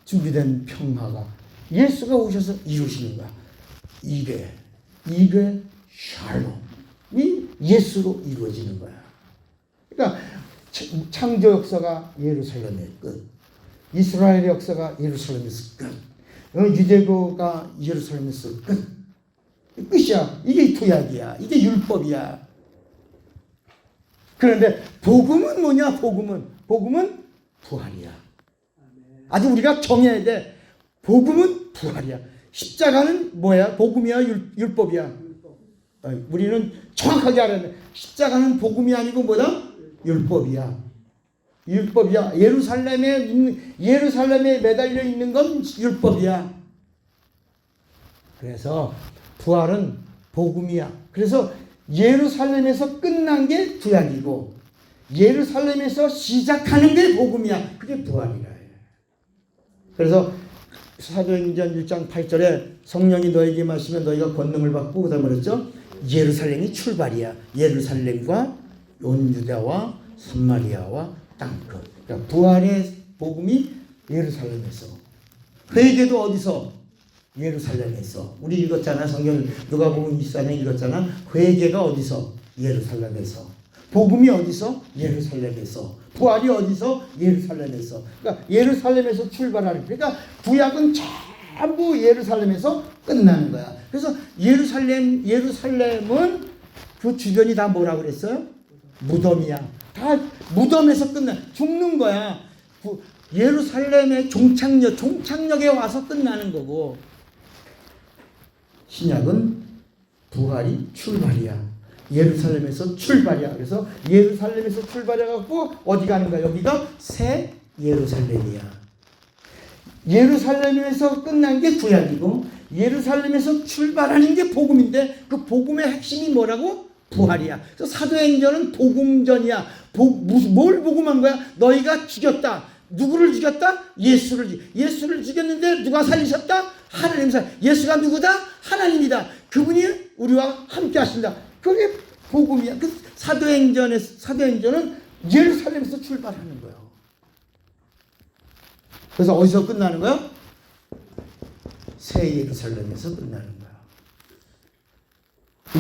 준비된 평화가 예수가 오셔서 이루시는 거야. 이레 샬롬이 예수로 이루어지는 거야. 그러니까 창조 역사가 예루살렘의 끝, 이스라엘의 역사가 예루살렘에서 끝, 유대교가 예루살렘에서 끝. 끝이야. 이게 구약이야. 이게 율법이야. 그런데 복음은 뭐냐? 복음은 부활이야. 아주 우리가 정해야 돼. 복음은 부활이야. 십자가는 뭐야? 복음이야? 율법이야? 우리는 정확하게 알아야 돼. 십자가는 복음이 아니고 뭐다? 율법이야. 예루살렘에 매달려 있는 건 율법이야. 그래서 부활은 복음이야. 그래서 예루살렘에서 끝난 게 구약이고 예루살렘에서 시작하는 게 복음이야. 그게 부활이라. 그래서 사도행전 1장 8절에 성령이 너에게 마시면 너희가 권능을 받고 그다음에 그랬죠. 예루살렘이 출발이야. 예루살렘과 온 유다와 삼마리아와 땅끝. 그러니까 부활의 복음이 예루살렘에서. 회개도 어디서? 예루살렘에서. 우리 읽었잖아. 성경 누가복음 24장 읽었잖아. 회개가 어디서? 예루살렘에서. 복음이 어디서? 예루살렘에서. 부활이 어디서? 예루살렘에서. 그러니까 예루살렘에서 출발하는. 그러니까 구약은 전부 예루살렘에서 끝나는 거야. 그래서 예루살렘은 그 주변이 다 뭐라 그랬어요? 무덤이야. 다 무덤에서 끝나. 죽는 거야. 예루살렘의 종착역에 와서 끝나는 거고. 신약은 부활이 출발이야. 예루살렘에서 출발이야. 그래서 예루살렘에서 출발해갖고 어디 가는 거야? 여기가 새 예루살렘이야. 예루살렘에서 끝난 게 구약이고 예루살렘에서 출발하는 게 복음인데 그 복음의 핵심이 뭐라고? 부활이야. 그래서 사도행전은 복음전이야. 뭘 복음한 거야? 너희가 죽였다. 누구를 죽였다? 예수를 죽였는데 누가 살리셨다? 하나님 예수가 누구다? 하나님이다. 그분이 우리와 함께 하신다. 그게 복음이야. 그 사도행전은 예루살렘에서 출발하는 거예요. 그래서 어디서 끝나는 거야? 새 예루살렘에서 끝나는 거야.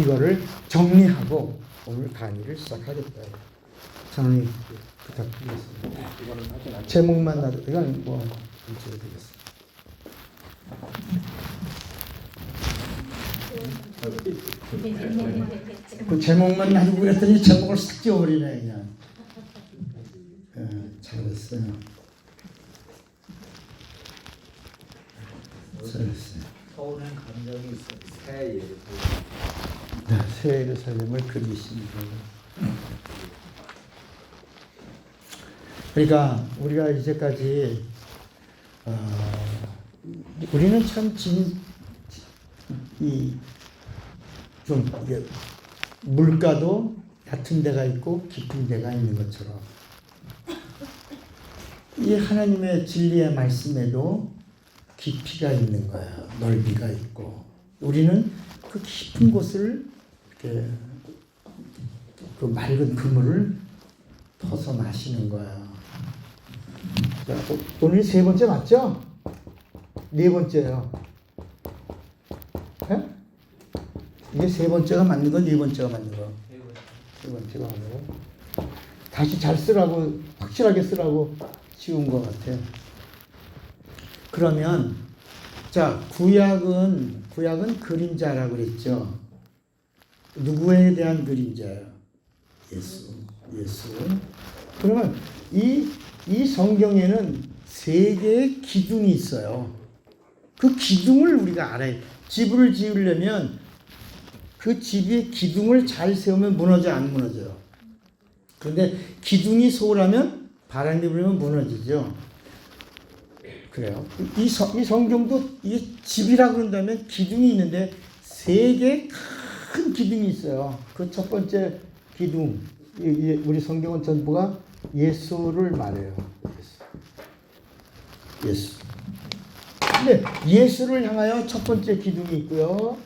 이거를 정리하고 오늘 강의를 시작하겠다. 장로님 부탁드리겠습니다. 제목만 놔도 이건 뭐 읽어드리겠습니다. 그 제목만 놔두고 그랬더니 제목을 싹 지워버리네 그냥. 잘했어요. 서울엔 간 적이 있어요. 새 예루살렘. 네, 새 예루살렘을 그리십니다. 그러니까 우리가 이제까지 우리는 참 좀 물가도 얕은 데가 있고 깊은 데가 있는 것처럼 이 하나님의 진리의 말씀에도 깊이가 있는 거야. 넓이가 있고. 우리는 그 깊은 곳을 이렇게 그 맑은 그물을 퍼서 마시는 거야. 자, 오늘 세 번째 맞죠? 네 번째요. 에? 이게 세 번째가 맞는 건 네 번째가 맞는 거. 세 번째가 맞는 거. 다시 잘 쓰라고, 확실하게 쓰라고 쉬운 것 같아. 그러면 자, 구약은 그림자라고 그랬죠. 누구에 대한 그림자예요? 예수. 그러면 이 성경에는 세 개의 기둥이 있어요. 그 기둥을 우리가 알아야 돼. 집을 지으려면 그 집의 기둥을 잘 세우면 무너져, 안 무너져요? 그런데 기둥이 소홀하면 바람이 불면 무너지죠. 그래요. 이 성경도 이게 집이라고 그런다면 기둥이 있는데 세 개의 큰 기둥이 있어요. 그 첫 번째 기둥, 우리 성경은 전부가 예수를 말해요. 예수. 근데 예수를 향하여 첫 번째 기둥이 있고요.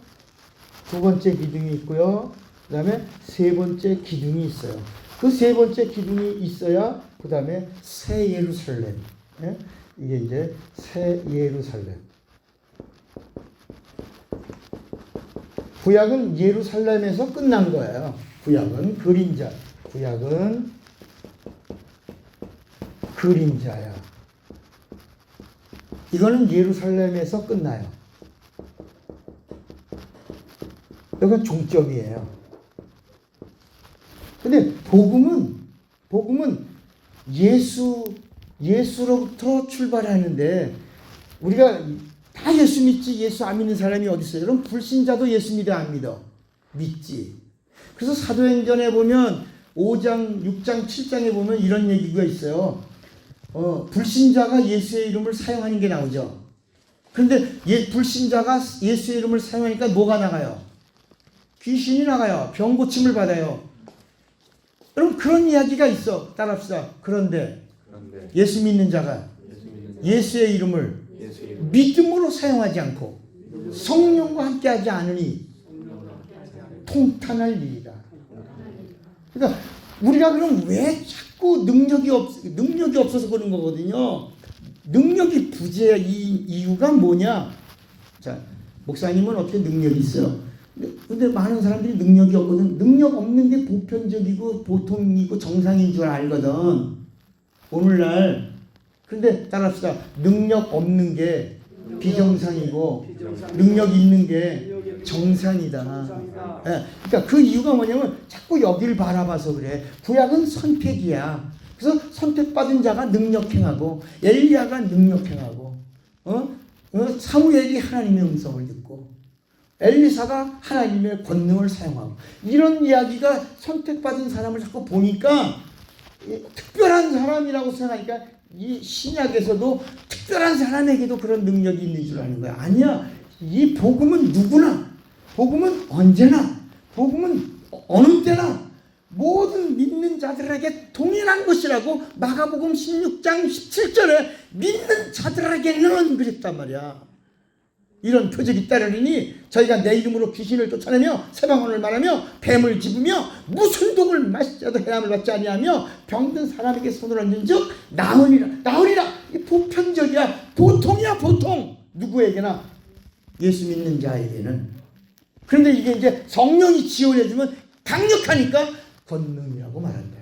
두 번째 기둥이 있고요. 그 다음에 세 번째 기둥이 있어요. 그 세 번째 기둥이 있어야 그 다음에 새 예루살렘. 예? 이게 이제 새 예루살렘. 구약은 예루살렘에서 끝난 거예요. 구약은 그림자. 구약은 그림자야. 이거는 예루살렘에서 끝나요. 이건 종점이에요. 근데 복음은 예수로부터 출발하는데 우리가 다 예수 믿지 예수 안 믿는 사람이 어디 있어요? 여러분 불신자도 예수 믿어 안 믿어? 믿지. 그래서 사도행전에 보면 5장, 6장, 7장에 보면 이런 얘기가 있어요. 불신자가 예수의 이름을 사용하는 게 나오죠. 그런데 불신자가 예수의 이름을 사용하니까 뭐가 나가요? 귀신이 나가요. 병 고침을 받아요. 여러분 그런 이야기가 있어. 따라합시다. 그런데 예수 믿는 자가 예수의 이름을 믿음으로 사용하지 않고 성령과 함께하지 않으니 통탄할 일이다. 그러니까 우리가 그럼 왜 자꾸 능력이 없어서 그런 거거든요. 능력이 부재의 이유가 뭐냐? 자, 목사님은 어떻게 능력이 있어요? 근데 많은 사람들이 능력이 없거든. 능력 없는 게 보편적이고 보통이고 정상인 줄 알거든. 오늘날. 근데 따라합시다. 능력 없는 게 비정상이고 능력 있는 게 정상이다. 예, 그러니까 그 이유가 뭐냐면 자꾸 여길 바라봐서 그래. 구약은 선택이야. 그래서 선택받은 자가 능력행하고 엘리야가 능력행하고 사무엘이 하나님의 음성을 듣고 엘리사가 하나님의 권능을 사용하고 이런 이야기가 선택받은 사람을 자꾸 보니까 특별한 사람이라고 생각하니까 이 신약에서도 특별한 사람에게도 그런 능력이 있는 줄 아는 거야. 아니야. 이 복음은 누구나, 복음은 언제나, 복음은 어느 때나 모든 믿는 자들에게 동일한 것이라고 마가복음 16장 17절에 믿는 자들에게는 그랬단 말이야. 이런 표적이 따르니 저희가 내 이름으로 귀신을 쫓아내며 새방언을 말하며 뱀을 집으며 무슨 독을 마시자도 해함을 받지 아니하며 병든 사람에게 손을 얹은즉 나으리라. 이 보편적이야. 보통이야. 보통. 누구에게나 예수 믿는 자에게는. 그런데 이게 이제 성령이 지원해주면 강력하니까 권능이라고 말한다.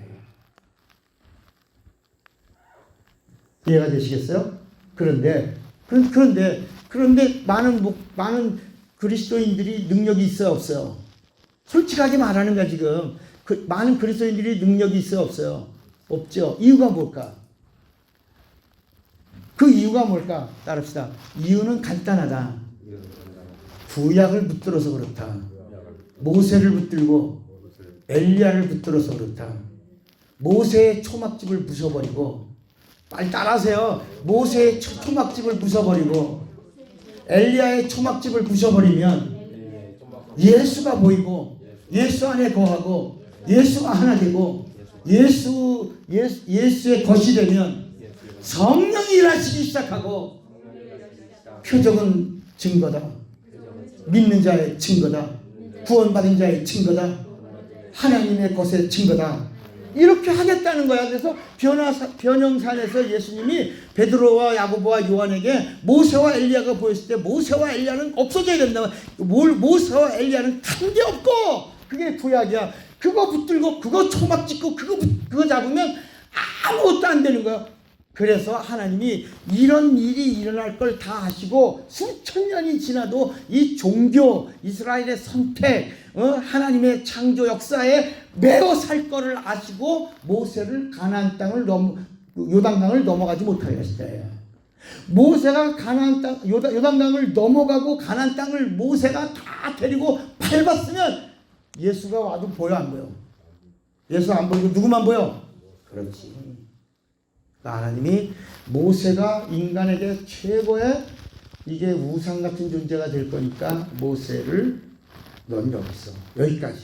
이해가 되시겠어요? 그런데 많은 그리스도인들이 능력이 있어요, 없어요? 솔직하게 말하는 거야 지금. 많은 그리스도인들이 능력이 있어요, 없어요? 없죠. 이유가 뭘까? 그 이유가 뭘까? 따릅시다. 이유는 간단하다. 구약을 붙들어서 그렇다. 모세를 붙들고 엘리야를 붙들어서 그렇다. 모세의 초막집을 부숴버리고, 빨리 따라하세요. 모세의 초막집을 부숴버리고 엘리야의 초막집을 부숴버리면 예수가 보이고 예수 안에 거하고 예수가 하나 되고 예수의 것이 되면 성령이 일하시기 시작하고 표적은 증거다. 믿는 자의 증거다. 구원받은 자의 증거다. 하나님의 것의 증거다. 이렇게 하겠다는 거야. 그래서 변형산에서 예수님이 베드로와 야고보와 요한에게 모세와 엘리야가 보였을 때 모세와 엘리야는 없어져야 된다. 모세와 엘리야는 관계 없고 그게 구약이야. 그거 붙들고 그거 초막 찍고 그거 잡으면 아무것도 안 되는 거야. 그래서 하나님이 이런 일이 일어날 걸 다 아시고 수천 년이 지나도 이 종교, 이스라엘의 선택, 하나님의 창조 역사에 매어 살 거를 아시고 모세를 가나안 땅을 요단강을 넘어가지 못하게 하시대요. 모세가 가나안 땅 요단강을 넘어가고 가나안 땅을 모세가 다 데리고 밟았으면 예수가 와도 보여 안 보여? 예수 안 보이고 누구만 보여? 그렇지. 하나님이 모세가 인간에게 최고의 이게 우상 같은 존재가 될 거니까 모세를 넌 여기서 여기까지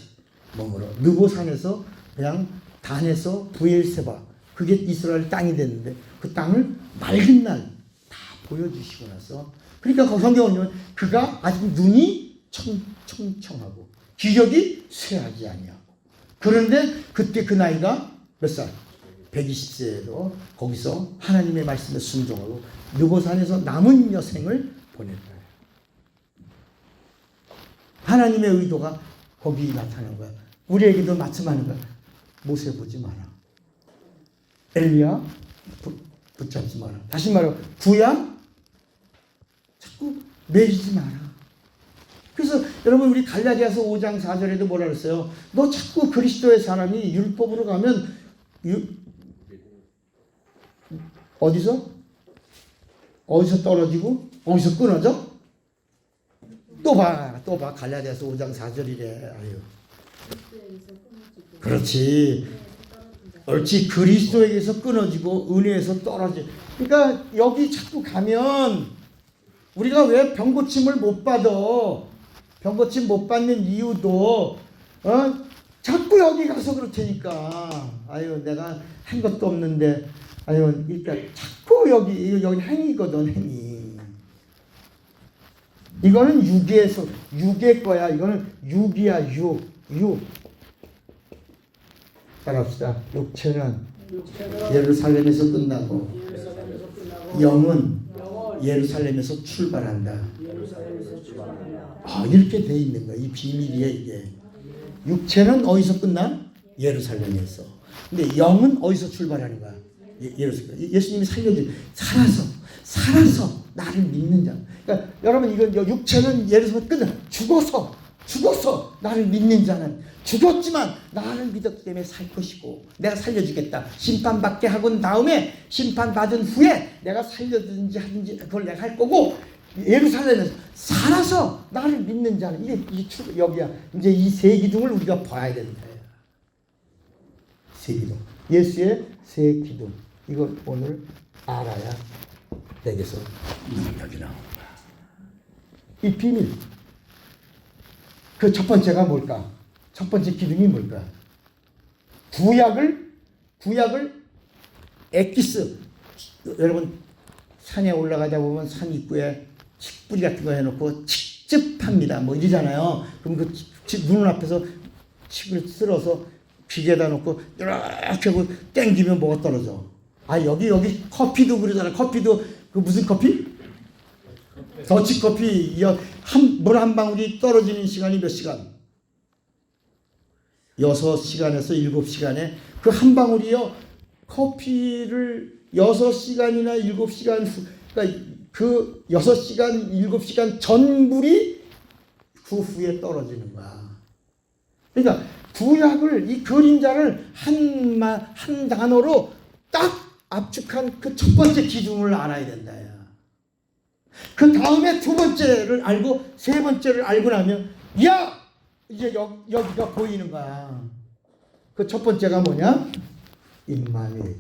머물어. 느보산에서 그냥 단에서 부엘세바 그게 이스라엘 땅이 됐는데 그 땅을 맑은 날 다 보여주시고 나서 그러니까 성경은 그가 아직 눈이 청청하고 기력이 쇠하지 아니하고 그런데 그때 그 나이가 몇 살? 120세에도 거기서 하나님의 말씀에 순종하고 느보산에서 남은 여생을 보냈다. 하나님의 의도가 거기 나타난 거야. 우리에게도 마찬가지인 거야. 모세 보지 마라. 엘리야 붙잡지 마라. 다시 말해 구약 자꾸 매이지 마라. 그래서 여러분 우리 갈라디아서 5장 4절에도 뭐라 그랬어요? 너 자꾸 그리스도의 사람이 율법으로 가면 어디서 떨어지고 어디서 끊어져? 또 봐 갈라디아서 5장 4절이래. 아유. 그렇지 그리스도에게서 끊어지고 은혜에서 떨어지. 그러니까 여기 자꾸 가면 우리가 왜 병고침을 못 받아? 병고침 못 받는 이유도 자꾸 여기 가서 그렇다니까. 아유 내가 한 것도 없는데 아유 그러니까 자꾸 여기 행위거든. 행위. 이거는 육의 거야. 이거는 육이야. 육. 따라합시다. 육체는 예루살렘에서 끝나고 영은 예루살렘에서 출발한다. 이렇게 돼 있는 거야. 이 비밀이야 이게. 육체는 어디서 끝나? 예루살렘에서. 근데 영은 어디서 출발하는 거야? 예수님이 살아서 나를 믿는 자. 그러니까 여러분 이건 육체는 예루살렘 끝나. 죽어서 나를 믿는 자는 죽었지만 나를 믿었기 때문에 살 것이고 내가 살려주겠다. 심판받게 하고 다음에 심판받은 후에 내가 살려든지 하든지 그걸 내가 할 거고 예루살렘에서 살아서 나를 믿는 자는 이게 여기야. 이제 이 세 기둥을 우리가 봐야 된다. 세 기둥. 예수의 세 기둥. 이걸 오늘 알아야 내게서 능력이 나온다. 이 비밀. 그 첫 번째가 뭘까? 첫 번째 기둥이 뭘까? 구약을 엑기스. 여러분 산에 올라가다 보면 산 입구에 칡뿌리 같은 거 해놓고 칡즙합니다. 뭐 이러잖아요. 그럼 그 눈 앞에서 칡을 쓸어서 비계에다 놓고 이렇게 하고 땡기면 뭐가 떨어져. 여기 커피도 그러잖아. 커피도 그 무슨 커피? 더치커피. 물 한 방울이 떨어지는 시간이 몇 시간? 6시간에서 7시간에 그 한 방울이요. 커피를 6시간이나 7시간 그러니까 그 6시간 7시간 전 물이 그 후에 떨어지는 거야. 그러니까 구약을 이 그림자를 한 단어로 딱 압축한 그 첫 번째 기둥을 알아야 된다. 그 다음에 두 번째를 알고 세 번째를 알고 나면 이제 여기가 보이는 거야. 그 첫 번째가 뭐냐? 임마누엘.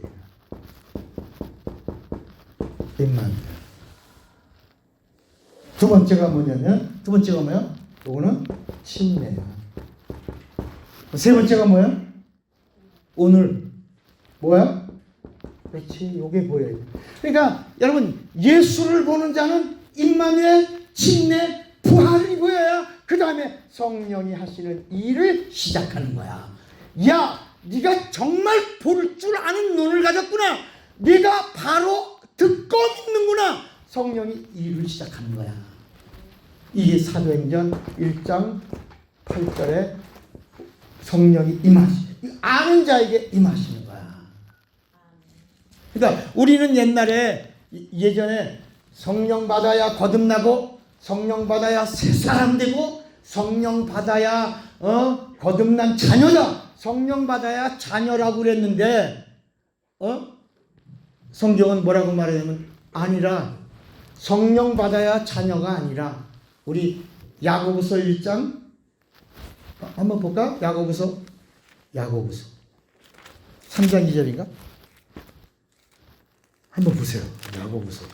두 번째가 뭐야? 요거는 침례야. 세 번째가 뭐야? 오늘 뭐야? 그렇지, 요게 보여요. 그러니까 여러분 예수를 보는 자는 임마누엘 침례 부활이 보여야 그 다음에 성령이 하시는 일을 시작하는 거야. 야, 네가 정말 볼 줄 아는 눈을 가졌구나. 네가 바로 듣고 믿는구나. 성령이 일을 시작하는 거야. 이게 사도행전 1장 8절에 성령이 아는 자에게 임하시는 거야. 그러니까 우리는 옛날에 예전에 성령 받아야 거듭나고 성령 받아야 새 사람 되고 성령 받아야 거듭난 자녀다. 성령 받아야 자녀라고 그랬는데 성경은 뭐라고 말하냐면 아니라 성령 받아야 자녀가 아니라 우리 야고보서 1장 한번 볼까? 야고보서 3장 2절인가? 한번 보세요. 야고보서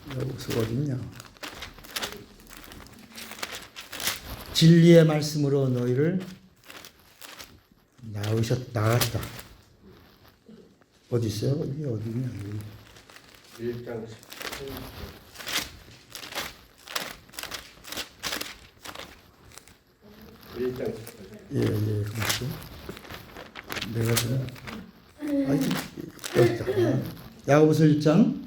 야고보서 어딨냐? 진리의 말씀으로 너희를 나갔다. 어디 있어요? 이게 어디냐? 1장 1장 예, 그렇죠. 내가 좀 여기 있다. 야고보서 1장.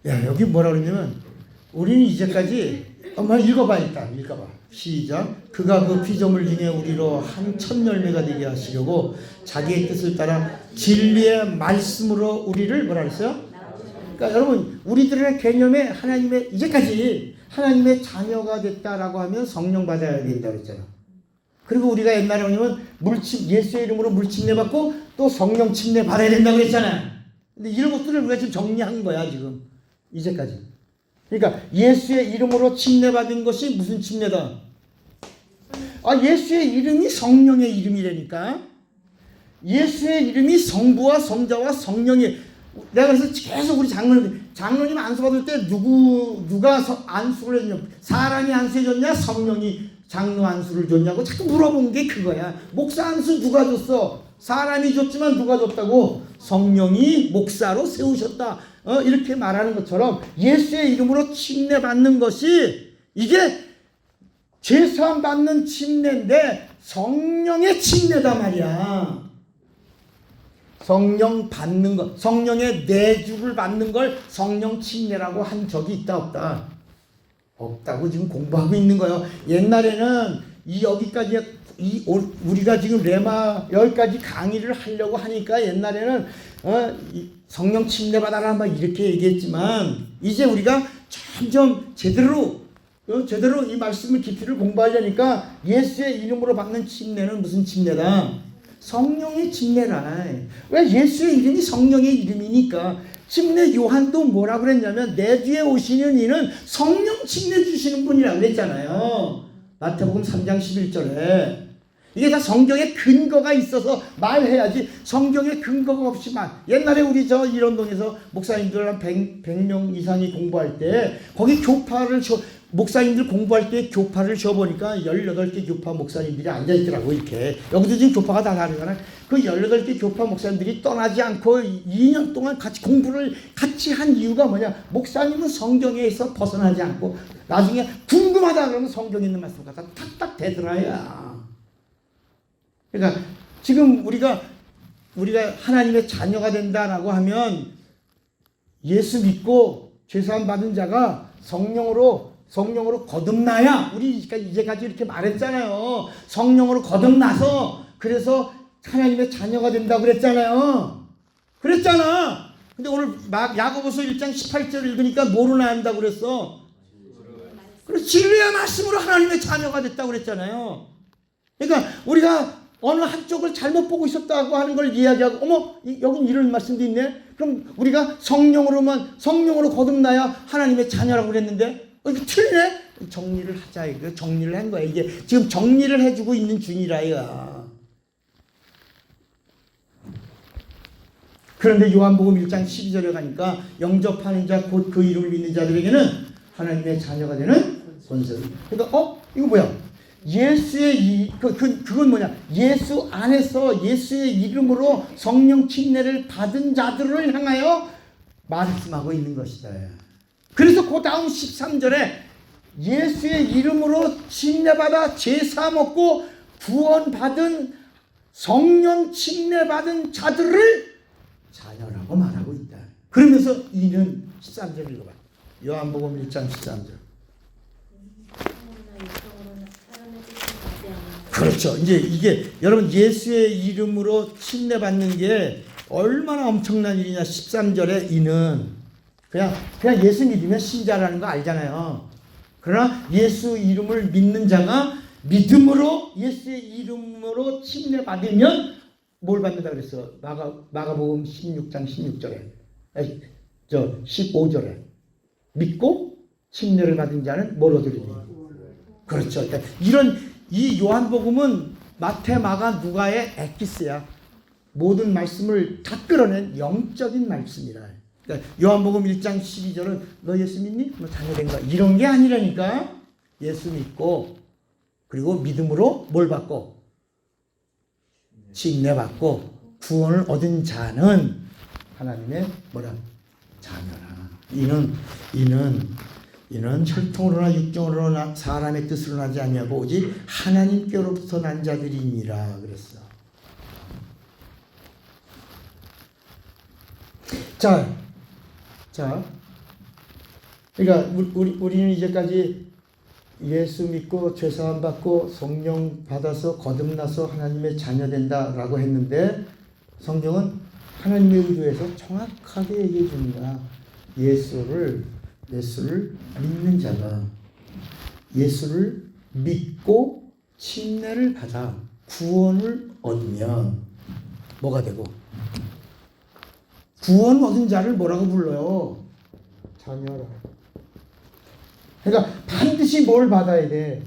야, 여기 뭐라 그러냐면 우리는 이제까지 한번 읽어봐. 일단 읽어봐. 시작. 그가 그 피조물 중에 우리로 한 첫 열매가 되게 하시려고 자기의 뜻을 따라 진리의 말씀으로 우리를 뭐라 그랬어요? 그러니까 여러분 우리들의 개념에 하나님의 이제까지 하나님의 자녀가 됐다라고 하면 성령 받아야 된다 그랬잖아. 그리고 우리가 옛날에 보면 예수의 이름으로 물침례 받고 또 성령 침례 받아야 된다고 그랬잖아요. 근데 이런 것들을 우리가 지금 정리한 거야 지금 이제까지. 그러니까 예수의 이름으로 침례받은 것이 무슨 침례다? 예수의 이름이 성령의 이름이라니까. 예수의 이름이 성부와 성자와 성령이. 내가 그래서 계속 우리 장로님 안수 받을 때 누가 안수를 했냐? 사람이 안수해줬냐? 성령이 장로 안수를 줬냐고 자꾸 물어본 게 그거야. 목사 안수 누가 줬어? 사람이 줬지만 누가 줬다고? 성령이 목사로 세우셨다. 이렇게 말하는 것처럼 예수의 이름으로 침례 받는 것이 이게 죄사함 받는 침례인데 성령의 침례다 말이야. 성령 받는 것, 성령의 내주를 받는 걸 성령 침례라고 한 적이 있다 없다? 없다고 지금 공부하고 있는 거예요. 옛날에는 여기까지 우리가 지금 레마 여기까지 강의를 하려고 하니까 옛날에는 성령 침례 받아라 막 이렇게 얘기했지만 이제 우리가 점점 제대로 이 말씀을 깊이를 공부하려니까 예수의 이름으로 받는 침례는 무슨 침례다? 성령의 침례라. 왜? 예수의 이름이 성령의 이름이니까. 침례 요한도 뭐라 그랬냐면 내 뒤에 오시는 이는 성령 침례 주시는 분이라고 그랬잖아요. 마태복음 3장 11절에. 이게 다 성경에 근거가 있어서 말해야지 성경에 근거가 없이 옛날에 우리 일원동에서 목사님들 한 100명 이상이 공부할 때 거기 목사님들 공부할 때 교파를 쉬어보니까 18개 교파 목사님들이 앉아있더라고. 이렇게 여기도 지금 교파가 다 다르잖아요. 그 18개 교파 목사님들이 떠나지 않고 2년 동안 공부를 같이 한 이유가 뭐냐? 목사님은 성경에서 벗어나지 않고 나중에 궁금하다 그러면 성경에 있는 말씀 갖다 탁탁 대들어야. 그러니까 지금 우리가 하나님의 자녀가 된다라고 하면 예수 믿고 죄사함 받은 자가 성령으로 거듭나야. 우리 이제까지 이렇게 말했잖아요. 성령으로 거듭나서 그래서 하나님의 자녀가 된다고 그랬잖아요. 그랬잖아. 근데 오늘 야고보서 1장 18절 읽으니까 뭐로 나온다고 그랬어? 그래서 진리의 말씀으로 하나님의 자녀가 됐다고 그랬잖아요. 그러니까 우리가 어느 한쪽을 잘못 보고 있었다고 하는 걸 이야기하고 여긴 이런 말씀도 있네. 그럼 우리가 성령으로 거듭나야 하나님의 자녀라고 그랬는데 이거 틀리네? 정리를 하자. 이거 정리를 한 거야. 이게 지금 정리를 해주고 있는 중이라 이거야. 그런데 요한복음 1장 12절에 가니까 영접하는 자 곧 그 이름을 믿는 자들에게는 하나님의 자녀가 되는 권세를. 그러니까 이거 뭐야? 예수의 그건 뭐냐? 예수 안에서 예수의 이름으로 성령 침례를 받은 자들을 향하여 말씀하고 있는 것이다. 그래서 그 다음 13절에 예수의 이름으로 침례받아 제사 먹고 구원받은 성령 침례받은 자들을 자녀라고 말하고 있다. 그러면서 이는 13절 읽어봐. 요한복음 1장 13절. 그렇죠. 이제 이게 여러분 예수의 이름으로 침례받는 게 얼마나 엄청난 일이냐. 13절에 이는 그냥 예수 믿으면 신자라는 거 알잖아요. 그러나 예수 이름을 믿는 자가 믿음으로 예수의 이름으로 침례받으면 뭘 받는다 그랬어? 마가복음 16장 16절에 15절에 믿고 침례를 받은 자는 뭘 얻으리니? 그렇죠. 그러니까 이 요한복음은 마태, 마가, 누가의 엑기스야. 모든 말씀을 다 끌어낸 영적인 말씀이라. 그러니까 요한복음 1장 12절은 너 예수 믿니? 너 자녀된 거야. 이런 게 아니라니까. 예수 믿고 그리고 믿음으로 뭘 받고? 침례받고 구원을 얻은 자는 하나님의 뭐라? 자녀라. 이는 혈통으로나 육정으로나 사람의 뜻으로 나지 아니하고 오직 하나님께로부터 난 자들이니라 그랬어. 자, 그러니까 우리는 이제까지 예수 믿고 죄사함 받고 성령 받아서 거듭나서 하나님의 자녀 된다라고 했는데 성경은 하나님의 의도에서 정확하게 얘기해 줍니다. 예수를 믿는 자가 예수를 믿고 침례를 받아 구원을 얻으면 뭐가 되고? 구원 얻은 자를 뭐라고 불러요? 자녀라. 그러니까 반드시 뭘 받아야 돼?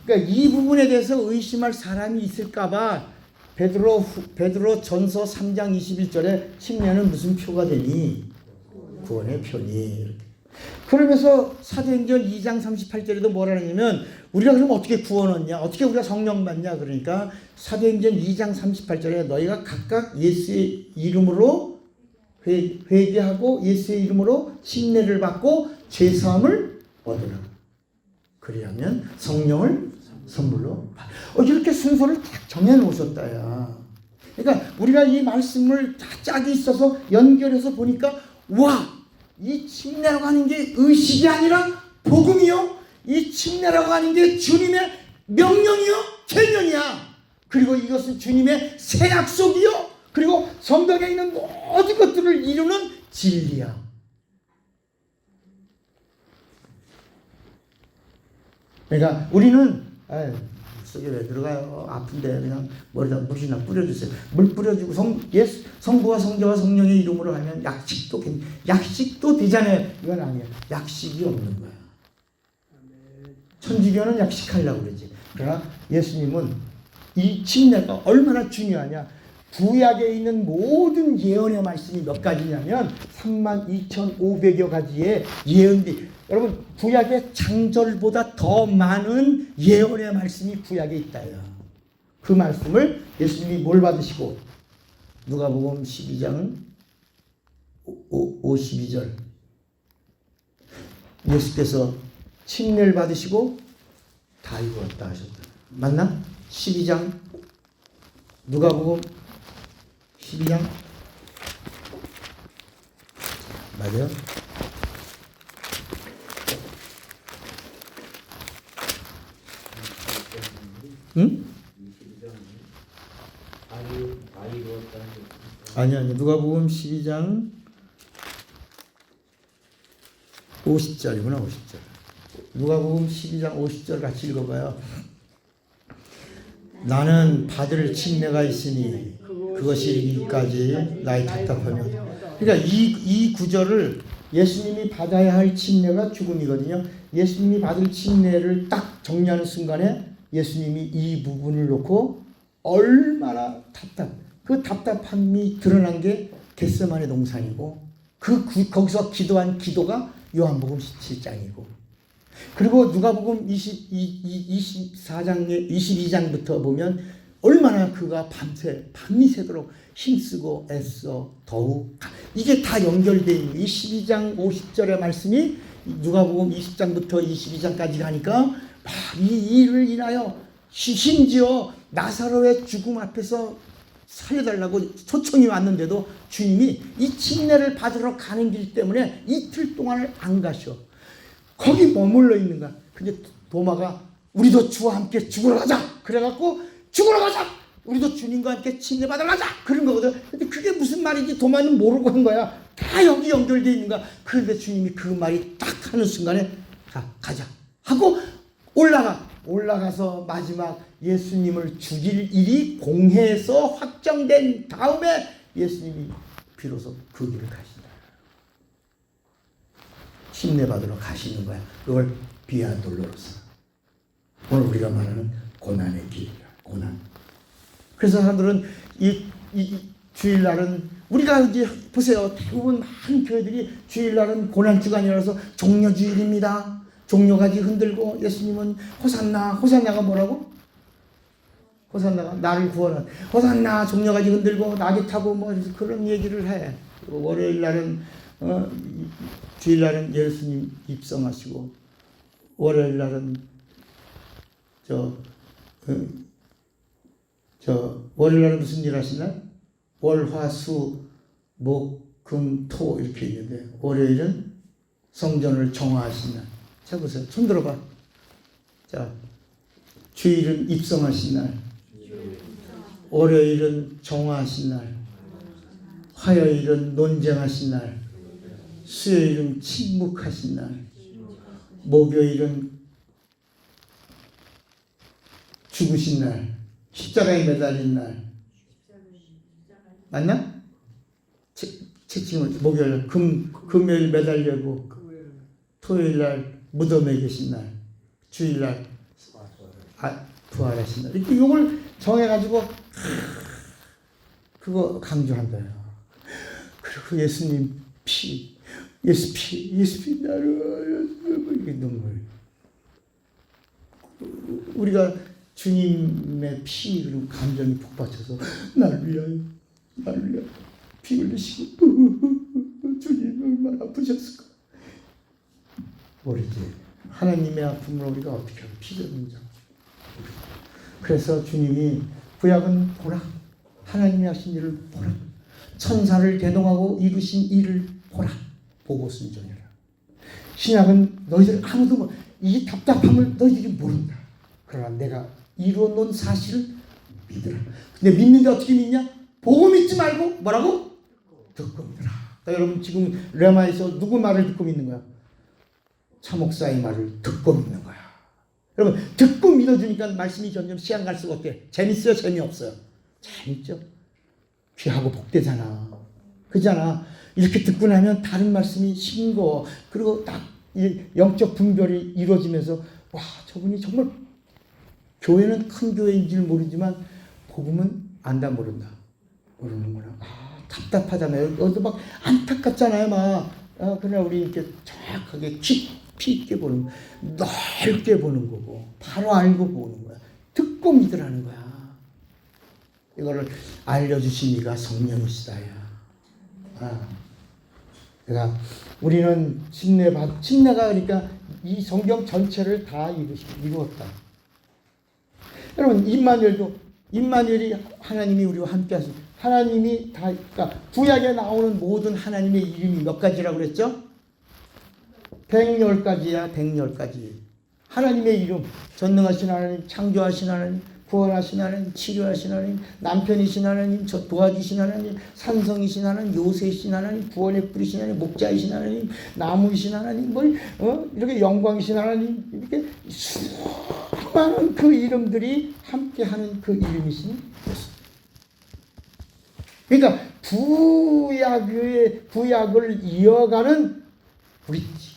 그러니까 이 부분에 대해서 의심할 사람이 있을까봐 베드로 전서 3장 21절에 침례는 무슨 표가 되니? 구원의 표니. 그러면서 사도행전 2장 38절에도 뭐라 하냐면 우리가 그럼 어떻게 구원 얻냐? 어떻게 우리가 성령 받냐? 그러니까 사도행전 2장 38절에 너희가 각각 예수의 이름으로 회개하고 예수의 이름으로 침례를 받고 죄사함을 얻으라. 그리하면 성령을 선물로 이렇게 순서를 딱 정해놓으셨다. 야. 그러니까 우리가 이 말씀을 다 짝이 있어서 연결해서 보니까 와! 이 침례라고 하는 게 의식이 아니라 복음이요. 이 침례라고 하는 게 주님의 명령이요. 계명이야. 그리고 이것은 주님의 새 약속이요. 그리고 성경에 있는 모든 것들을 이루는 진리야. 그러니까 우리는 속에 왜 들어가요? 아픈데 그냥 머리다 물이나 뿌려주세요. 물 뿌려주고 성부와 성자와 성령의 이름으로 하면 약식도 되잖아요. 이건 아니야. 약식이 없는 거야. 천주교는 약식하려고 그러지. 그러나 예수님은 이 침례가 얼마나 중요하냐. 구약에 있는 모든 예언의 말씀이 몇 가지냐면 32,500여 가지의 예언들이 여러분 구약의 장절보다 더 많은 예언의 말씀이 구약에 있다요. 그 말씀을 예수님이 뭘 받으시고 누가복음 12장 52절 예수께서 침례를 받으시고 다 이루었다 하셨다. 맞나? 12장 누가복음 12장 맞아요? 응? 아니 누가복음 12장 50절이구나. 50절. 누가복음 12장 50절 같이 읽어봐요. 나는 받을 침례가 있으니 그것이 이르기까지 나의 답답하며. 그러니까 이 구절을 예수님이 받아야 할 침례가 죽음이거든요. 예수님이 받을 침례를 딱 정리하는 순간에 예수님이 이 부분을 놓고 얼마나 그 답답함이 드러난 게 겟세마네 동산이고 거기서 기도한 기도가 요한복음 17장이고 그리고 누가복음 22장부터 보면 얼마나 그가 밤새도록 힘쓰고 애써 더욱 이게 다 연결되어 있는 거예요. 22장 50절의 말씀이 누가복음 20장부터 22장까지 가니까 이 일을 인하여 심지어 나사로의 죽음 앞에서 살려달라고 초청이 왔는데도 주님이 이 침례를 받으러 가는 길 때문에 이틀 동안을 안 가셔. 거기 머물러 있는 거야. 근데 도마가 우리도 주와 함께 죽으러 가자. 그래갖고 죽으러 가자. 우리도 주님과 함께 침례 받으러 가자. 그런 거거든. 근데 그게 무슨 말인지 도마는 모르고 한 거야. 다 여기 연결되어 있는 거야. 그런데 주님이 그 말이 딱 하는 순간에 가자 하고 올라가서 마지막 예수님을 죽일 일이 공회에서 확정된 다음에 예수님이 비로소 그 길을 가신다. 침례 받으러 가시는 거야. 그걸 비아 돌로로서 오늘 우리가 말하는 고난의 길이야. 고난. 그래서 사람들은 이 주일날은 우리가 이제 보세요. 대부분 많은 교회들이 주일날은 고난주간이라서 종려주일입니다. 종려가지 흔들고 예수님은 호산나가 뭐라고? 호산나가 나를 구원한 호산나 종려가지 흔들고 낙이 타고 뭐 그런 얘기를 해. 월요일날은 주일날은 예수님 입성하시고 월요일날은 월요일날은 무슨 일 하시나? 월, 화, 수, 목, 금, 토 이렇게 있는데 월요일은 성전을 정화하신 날. 자 보세요. 손 들어봐. 자, 주일은 입성하신 날. 월요일은 정화하신 날. 화요일은 논쟁하신 날. 수요일은 침묵하신 날. 목요일은 죽으신 날. 십자가에 매달린 날. 맞나? 채찍을 목요일, 금요일 매달려고 토요일 날 무덤에 계신 날, 주일 날 부활하신 날. 이렇게 이걸 정해가지고 그거 강조한다요. 그리고 예수님 피, 예수 피 나를 이게 눈물. 우리가 주님의 피 그리고 감정이 북받쳐서 나를 위하여 피 흘리시고 주님 얼마나 아프셨을까. 모르지. 하나님의 아픔을 우리가 어떻게 하면 피 흘리는지. 그래서 주님이 구약은 보라. 하나님이 하신 일을 보라. 천사를 대동하고 이루신 일을 보라. 보고 순종해라. 신약은 너희들 아무도 이 답답함을 너희들이 모른다. 그러나 내가 이루어 놓은 사실을 믿으라. 근데 믿는데 어떻게 믿냐? 보고 믿지 말고 뭐라고? 듣고 믿으라. 그러니까 여러분 지금 레마에서 누구 말을 듣고 믿는 거야? 차목사의 말을 듣고 믿는 거야. 여러분 듣고 믿어주니까 말씀이 점점 시간 갈수록 어때? 재밌어요? 재미없어요? 재밌죠? 귀하고 복되잖아. 그잖아. 이렇게 듣고 나면 다른 말씀이 싱거워. 그리고 딱 영적 분별이 이루어지면서 와 저분이 정말 교회는 큰 교회인 줄 모르지만 복음은 안다 모른다. 모르는구나. 답답하잖아요. 여기서 막 안타깝잖아요. 그러나 우리 이렇게 정확하게 깊이 있게 보는, 넓게 보는 거고, 바로 알고 보는 거야. 듣고 믿으라는 거야. 이거를 알려주신 이가 성령이시다야. 그러니까 우리는 침례가 그러니까 이 성경 전체를 다 이루었다. 여러분 임마누엘이 하나님이 우리와 함께 하십니다. 하나님이 다 그러니까 구약에 나오는 모든 하나님의 이름이 몇 가지라고 그랬죠? 110가지야. 110가지. 하나님의 이름. 전능하신 하나님, 창조하신 하나님, 구원하신 하나님, 치료하신 하나님, 남편이신 하나님, 도와주신 하나님, 산성이신 하나님, 요새이신 하나님, 구원의 뿌리신 하나님, 목자이신 하나님, 나무이신 하나님, 이렇게 영광이신 하나님, 이렇게 수많은 그 이름들이 함께하는 그 이름이신 예수. 그러니까 구약을 이어가는 브릿지.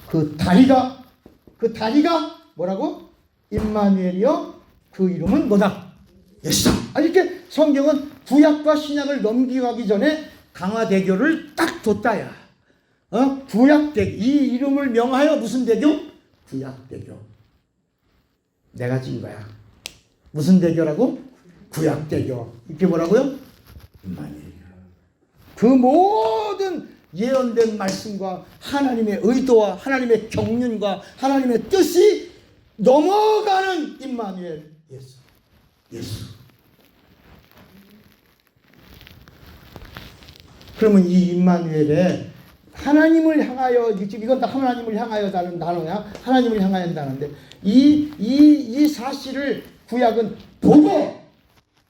그 다리가 뭐라고? 임마누엘이요. 그 이름은 뭐다? 예수다. 이렇게 성경은 구약과 신약을 넘기가기 전에 강화대교를 딱 뒀다야. 구약대교. 이 이름을 명하여 무슨 대교? 구약대교. 내가 진 거야. 무슨 대교라고? 구약대교. 이게 뭐라고요? 임마누엘. 그 모든 예언된 말씀과 하나님의 의도와 하나님의 경륜과 하나님의 뜻이 넘어가는 임마누엘 예수. 예수. 그러면 이 임마누엘에 하나님을 향하여, 이건 다 하나님을 향하여 다는 단어야. 하나님을 향하여 한다는데 이 사실을 구약은 보고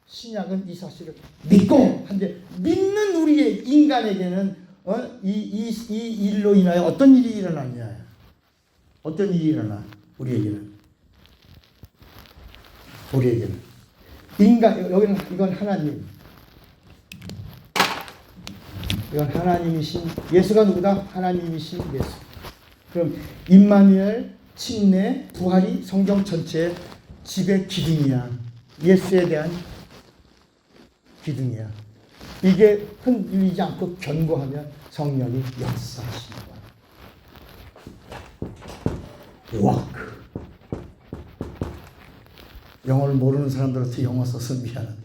신약은 이 사실을 믿고 한데, 믿는 우리의 인간에게는 이 일로 인하여 어떤 일이 일어나냐? 어떤 일이 일어나? 우리에게는 인간, 여기는 이건 하나님, 이건 하나님이신 예수가 누구다? 하나님이신 예수. 그럼 임마누엘, 침례, 부활이 성경 전체의 집의 기둥이야. 예수에 대한 기둥이야. 이게 흔들리지 않고 견고하면 성령이 역사하시는 거야. 워크. 영어를 모르는 사람들한테 영어 써서 미안한데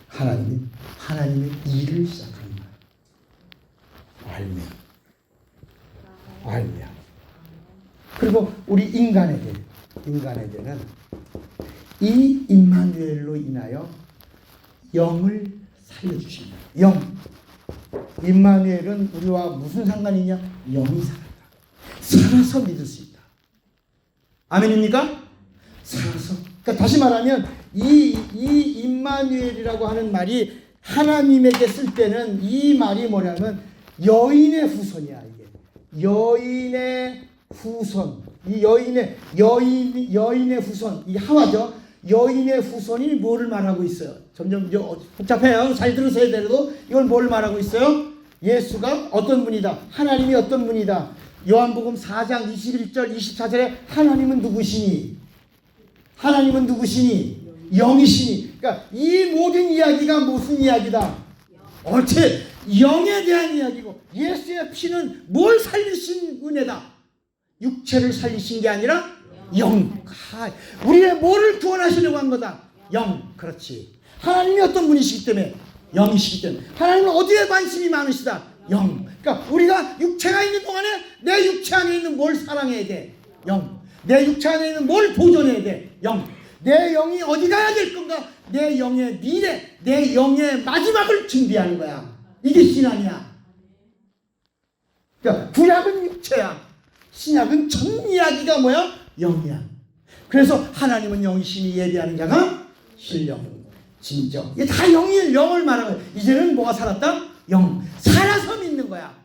하나님의 일을 시작하는 거야. 알면. 그리고 우리 인간에게는 이 임마누엘로 인하여 영을 살려주신다. 영. 임마누엘은 우리와 무슨 상관이냐? 영이 살아서 믿을 수 있다. 아멘입니까? 살아서. 그러니까 다시 말하면 이 임마누엘이라고 하는 말이 하나님에게 쓸 때는 이 말이 뭐냐면 여인의 후손이야. 이게 여인의 후손. 이 여인의 후손. 이 하와죠. 여인의 후손이 뭐를 말하고 있어요? 점점 복잡해요. 잘 들으셔야 되도 이걸 뭘 말하고 있어요? 예수가 어떤 분이다. 하나님이 어떤 분이다. 요한복음 4장 21절 24절에 하나님은 누구시니? 영이시니. 그러니까 이 모든 이야기가 무슨 이야기다? 어째 영에 대한 이야기고, 예수의 피는 뭘 살리신 은혜다. 육체를 살리신 게 아니라 영. 우리의 뭐를 구원하시려고 한 거다. 영. 그렇지. 하나님이 어떤 분이시기 때문에? 영이시기 때문에. 하나님은 어디에 관심이 많으시다? 영. 그러니까 우리가 육체가 있는 동안에 내 육체 안에 있는 뭘 사랑해야 돼? 영. 내 육체 안에 있는 뭘 보존해야 돼? 영. 내 영이 어디 가야 될 건가? 내 영의 미래, 내 영의 마지막을 준비하는 거야. 이게 신앙이야. 그러니까 구약은 육체야. 신약은 전 이야기가 뭐야? 영이야. 그래서 하나님은 영이시니 예비하는 자가 신령, 진정. 이게 다 영을 말하는 거야. 이제는 뭐가 살았다? 영. 살아서 믿는 거야.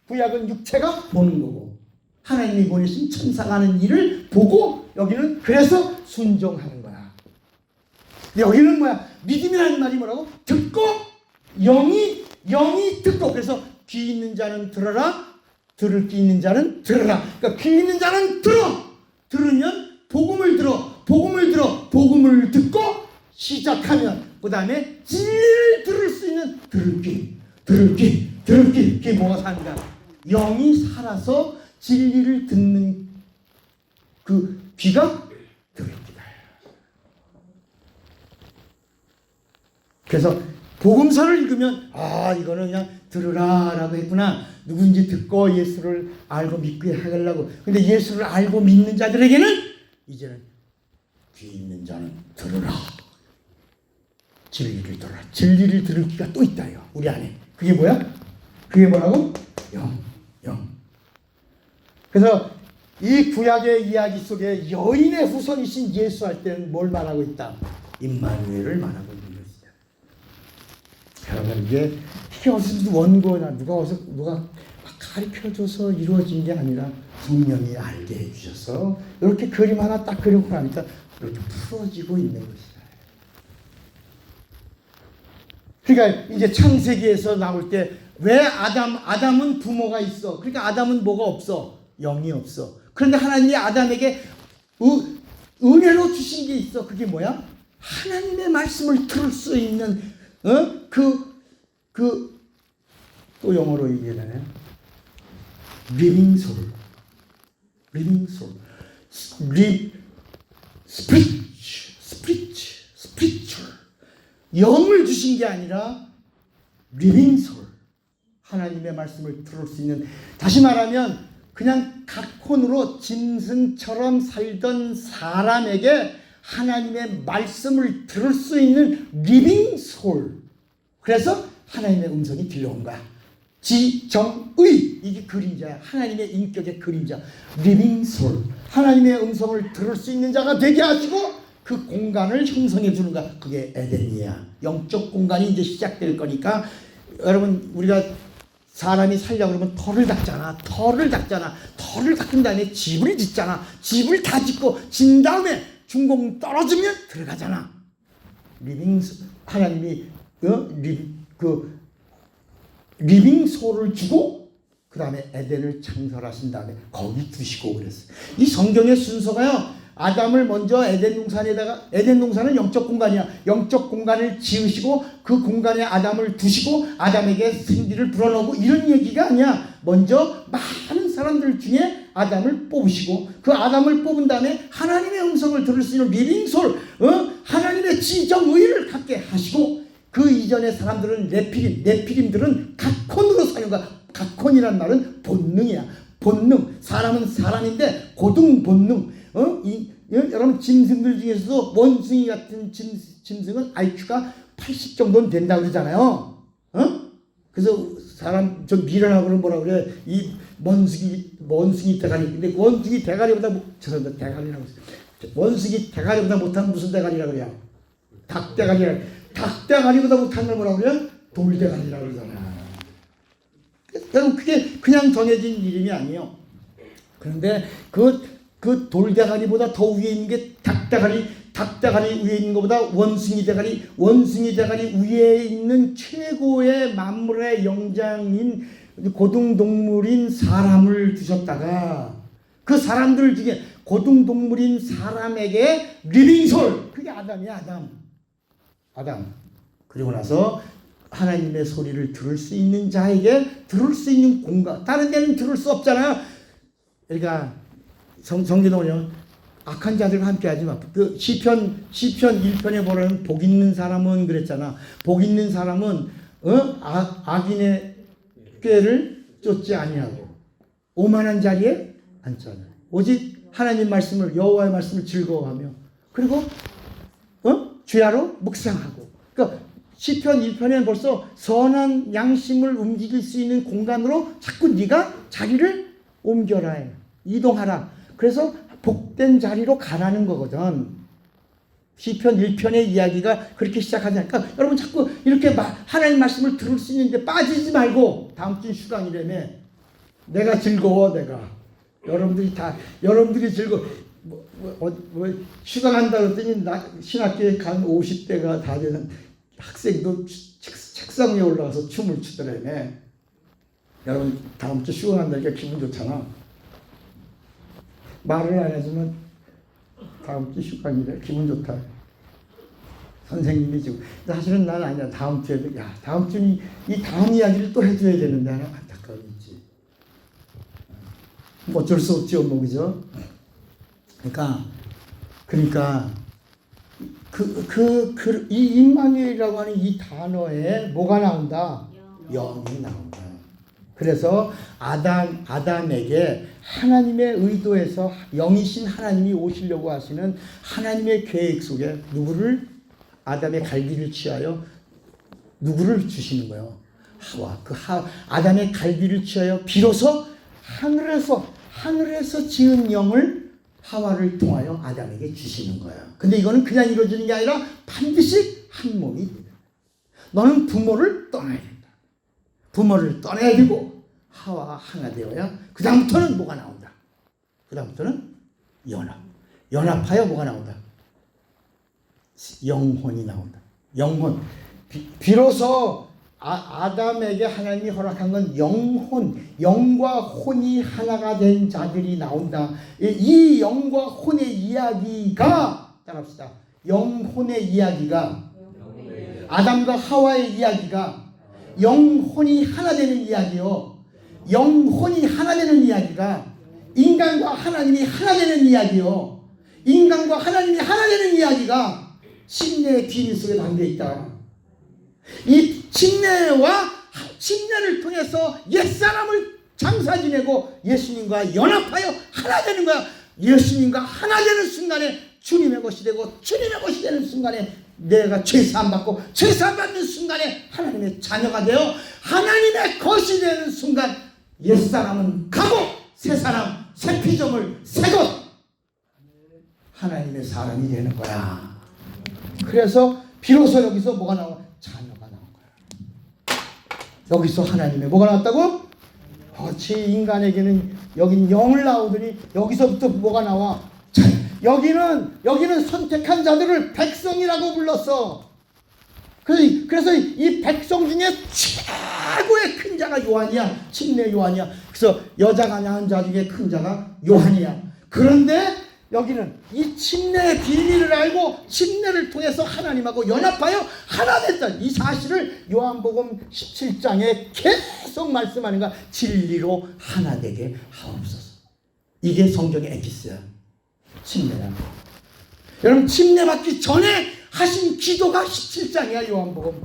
구약은 육체가 보는 거고, 하나님이 보내신 천사가 하는 일을 보고, 여기는 그래서 순종하는 거야. 여기는 뭐야? 믿음이라는 말이 뭐라고? 듣고, 영이 듣고. 그래서 귀 있는 자는 들어라, 들을 귀 있는 자는 들어라. 그러니까 귀 있는 자는 들으면 복음을 듣고 시작하면, 그 다음에 진리를 들을 수 있는 들을 귀. 그게 뭐가 사는가? 영이 살아서 진리를 듣는 그 귀가 들을 귀다. 그래서 복음서를 읽으면 이거는 그냥 들으라라고 했구나. 누군지 듣고 예수를 알고 믿게 하려고. 근데 예수를 알고 믿는 자들에게는 이제는 귀 있는 자는 들으라. 진리를 들으라. 진리를 들을 귀가 또 있다요. 우리 안에. 그게 뭐야? 그게 뭐라고? 영. 그래서 이 구약의 이야기 속에 여인의 후손이신 예수 할 때는 뭘 말하고 있다? 임마누엘을 말하고 있는 것이다. 여러분, 이게 어디서 원고나 누가 가르쳐줘서 이루어진 게 아니라 성령이 알게 해주셔서 이렇게 그림 하나 딱 그리고 나니까 이렇게 풀어지고 있는 것이다. 그러니까 이제 창세기에서 나올 때 왜 아담은 부모가 있어. 그러니까 아담은 뭐가 없어? 영이 없어. 그런데 하나님이 아담에게 은혜로 주신 게 있어. 그게 뭐야? 하나님의 말씀을 들을 수 있는 또 영어로 얘기하네. living soul, living soul, spiritual. 영을 주신 게 아니라 living soul. 하나님의 말씀을 들을 수 있는, 다시 말하면 그냥 각혼으로 짐승처럼 살던 사람에게 하나님의 말씀을 들을 수 있는 living soul. 그래서 하나님의 음성이 들려온 거야. 지정의, 이게 그림자야. 하나님의 인격의 그림자, living soul. 하나님의 음성을 들을 수 있는 자가 되게 하시고 그 공간을 형성해 주는 거야. 그게 에덴이야. 영적 공간이 이제 시작될 거니까, 여러분, 우리가 사람이 살려고 그러면 터를 닦잖아. 터를 닦은 다음에 집을 짓잖아. 집을 다 짓고 진 다음에 준공 떨어지면 들어가잖아. 하나님이 리빙 소를 주고 그 다음에 에덴을 창설하신 다음에 거기 두시고 그랬어. 이 성경의 순서가요, 아담을 먼저 에덴 동산에다가, 에덴 동산은 영적 공간이야. 영적 공간을 지으시고 그 공간에 아담을 두시고 아담에게 생기를 불어넣고 이런 얘기가 아니야. 먼저 많은 사람들 중에 아담을 뽑으시고 그 아담을 뽑은 다음에 하나님의 음성을 들을 수 있는 리빙솔, 하나님의 지정의를 갖게 하시고, 그 이전의 사람들은 네피림들은 각혼으로 사는 거야. 각혼이란 말은 본능이야. 본능. 사람은 사람인데 고등 본능. 여러분, 짐승들 중에서도 원숭이 같은 짐승은 IQ가 80 정도는 된다고 그러잖아요. 그래서 사람 좀 미련하고는 뭐라 그래? 이 원숭이 대가리. 근데 원숭이 대가리보다 죄송합니다. 대가리라고 했어요. 원숭이 대가리보다 못한 무슨 대가리라고 그래요? 닭대가리라. 닭대가리보다 못한 걸 뭐라고 그래요? 돌대가리라고 그러잖아요. 여러분, 그게 그냥 정해진 이름이 아니에요. 그런데 그 돌대가리보다 더 위에 있는 게 닭대가리 위에 있는 것보다 원숭이 대가리 위에 있는 최고의 만물의 영장인 고등동물인 사람을 두셨다가 그 사람들 중에 고등동물인 사람에게 리빙솔, 그게 아담이야. 아담. 그리고 나서 하나님의 소리를 들을 수 있는 자에게 들을 수 있는 공간, 다른 데는 들을 수 없잖아요. 그러니까 성경에 보면 악한 자들과 함께하지 마. 그 시편 1편에 보면 복 있는 사람은 그랬잖아. 복 있는 사람은 악인의 꾀를 쫓지 아니하고 오만한 자리에 앉잖아. 오직 하나님 말씀을, 여호와의 말씀을 즐거워하며, 그리고 주야로 묵상하고. 그러니까 시편 1편에 벌써 선한 양심을 움직일 수 있는 공간으로 자꾸 네가 자리를 옮겨라 해. 이동하라. 그래서 복된 자리로 가라는 거거든. 시편 1편의 이야기가 그렇게 시작하지 않을까? 여러분, 자꾸 이렇게 하나님 말씀을 들을 수 있는데 빠지지 말고, 다음 주 휴강이라며. 내가 즐거워, 내가. 여러분들이 즐거워. 휴강한다 그랬더니 신학교에 간 50대가 다 되는 학생도 책상 위에 올라가서 춤을 추더라며. 여러분, 다음 주 휴강한다니까 기분 좋잖아. 말을 안 해주면 다음 주 휴강이래. 기분 좋다. 선생님이 지금. 사실은 난 아니야. 다음 주에, 다음 주는 이 다음 이야기를 또 해줘야 되는데 하나 안타까움이 있지. 어쩔 수 없지요, 뭐, 그죠? 그러니까 이 임마누엘이라고 하는 이 단어에 뭐가 나온다? 영이 나온다. 그래서 아담에게 하나님의 의도에서 영이신 하나님이 오시려고 하시는 하나님의 계획 속에 아담의 갈비를 취하여 누구를 주시는 거예요? 하와. 아담의 갈비를 취하여 비로소 하늘에서 지은 영을 하와를 통하여 아담에게 주시는 거예요. 근데 이거는 그냥 이루어지는 게 아니라 반드시 한 몸이 된다. 너는 부모를 떠나야 된다. 부모를 떠나야 되고 하와가 하나 되어야 그 다음부터는 뭐가 나온다. 그 다음부터는 연합하여 뭐가 나온다. 영혼이 나온다. 영혼. 비로소 아담에게 하나님이 허락한 건 영과 혼이 하나가 된 자들이 나온다. 이 영과 혼의 이야기가, 따라합시다. 영혼의 이야기가, 아담과 하와의 이야기가 영혼이 하나 되는 이야기요. 영혼이 하나 되는 이야기가 인간과 하나님이 하나 되는 이야기요. 인간과 하나님이 하나 되는 이야기가 침례의 비밀 속에 담겨 있다. 이 침례를 통해서 옛사람을 장사 지내고 예수님과 연합하여 하나 되는 거야. 예수님과 하나 되는 순간에 주님의 것이 되고 주님의 것이 되는 순간에 내가 죄사함 받고 죄사함 받는 순간에 하나님의 자녀가 되어 하나님의 것이 되는 순간 옛사람은 가고 새사람 새 피조물 새것 하나님의 사람이 되는 거야. 그래서 비로소 여기서 뭐가 나와? 자녀가 나온 거야. 여기서 하나님의 뭐가 나왔다고? 그렇지. 인간에게는 여긴 영을 나오더니 여기서부터 뭐가 나와? 여기는 선택한 자들을 백성이라고 불렀어. 그래서 이 백성 중에 최고의 큰 자가 요한이야. 침례 요한이야. 그래서 여자가 낳은 자 중에 큰 자가 요한이야. 그런데 여기는 이 침례의 비밀을 알고 침례를 통해서 하나님하고 연합하여 하나 됐다. 이 사실을 요한복음 17장에 계속 말씀하는 거야. 진리로 하나 되게 하옵소서. 이게 성경의 에피스야. 침례란 거. 여러분 침례 받기 전에 하신 기도가 17장이야. 요한복음.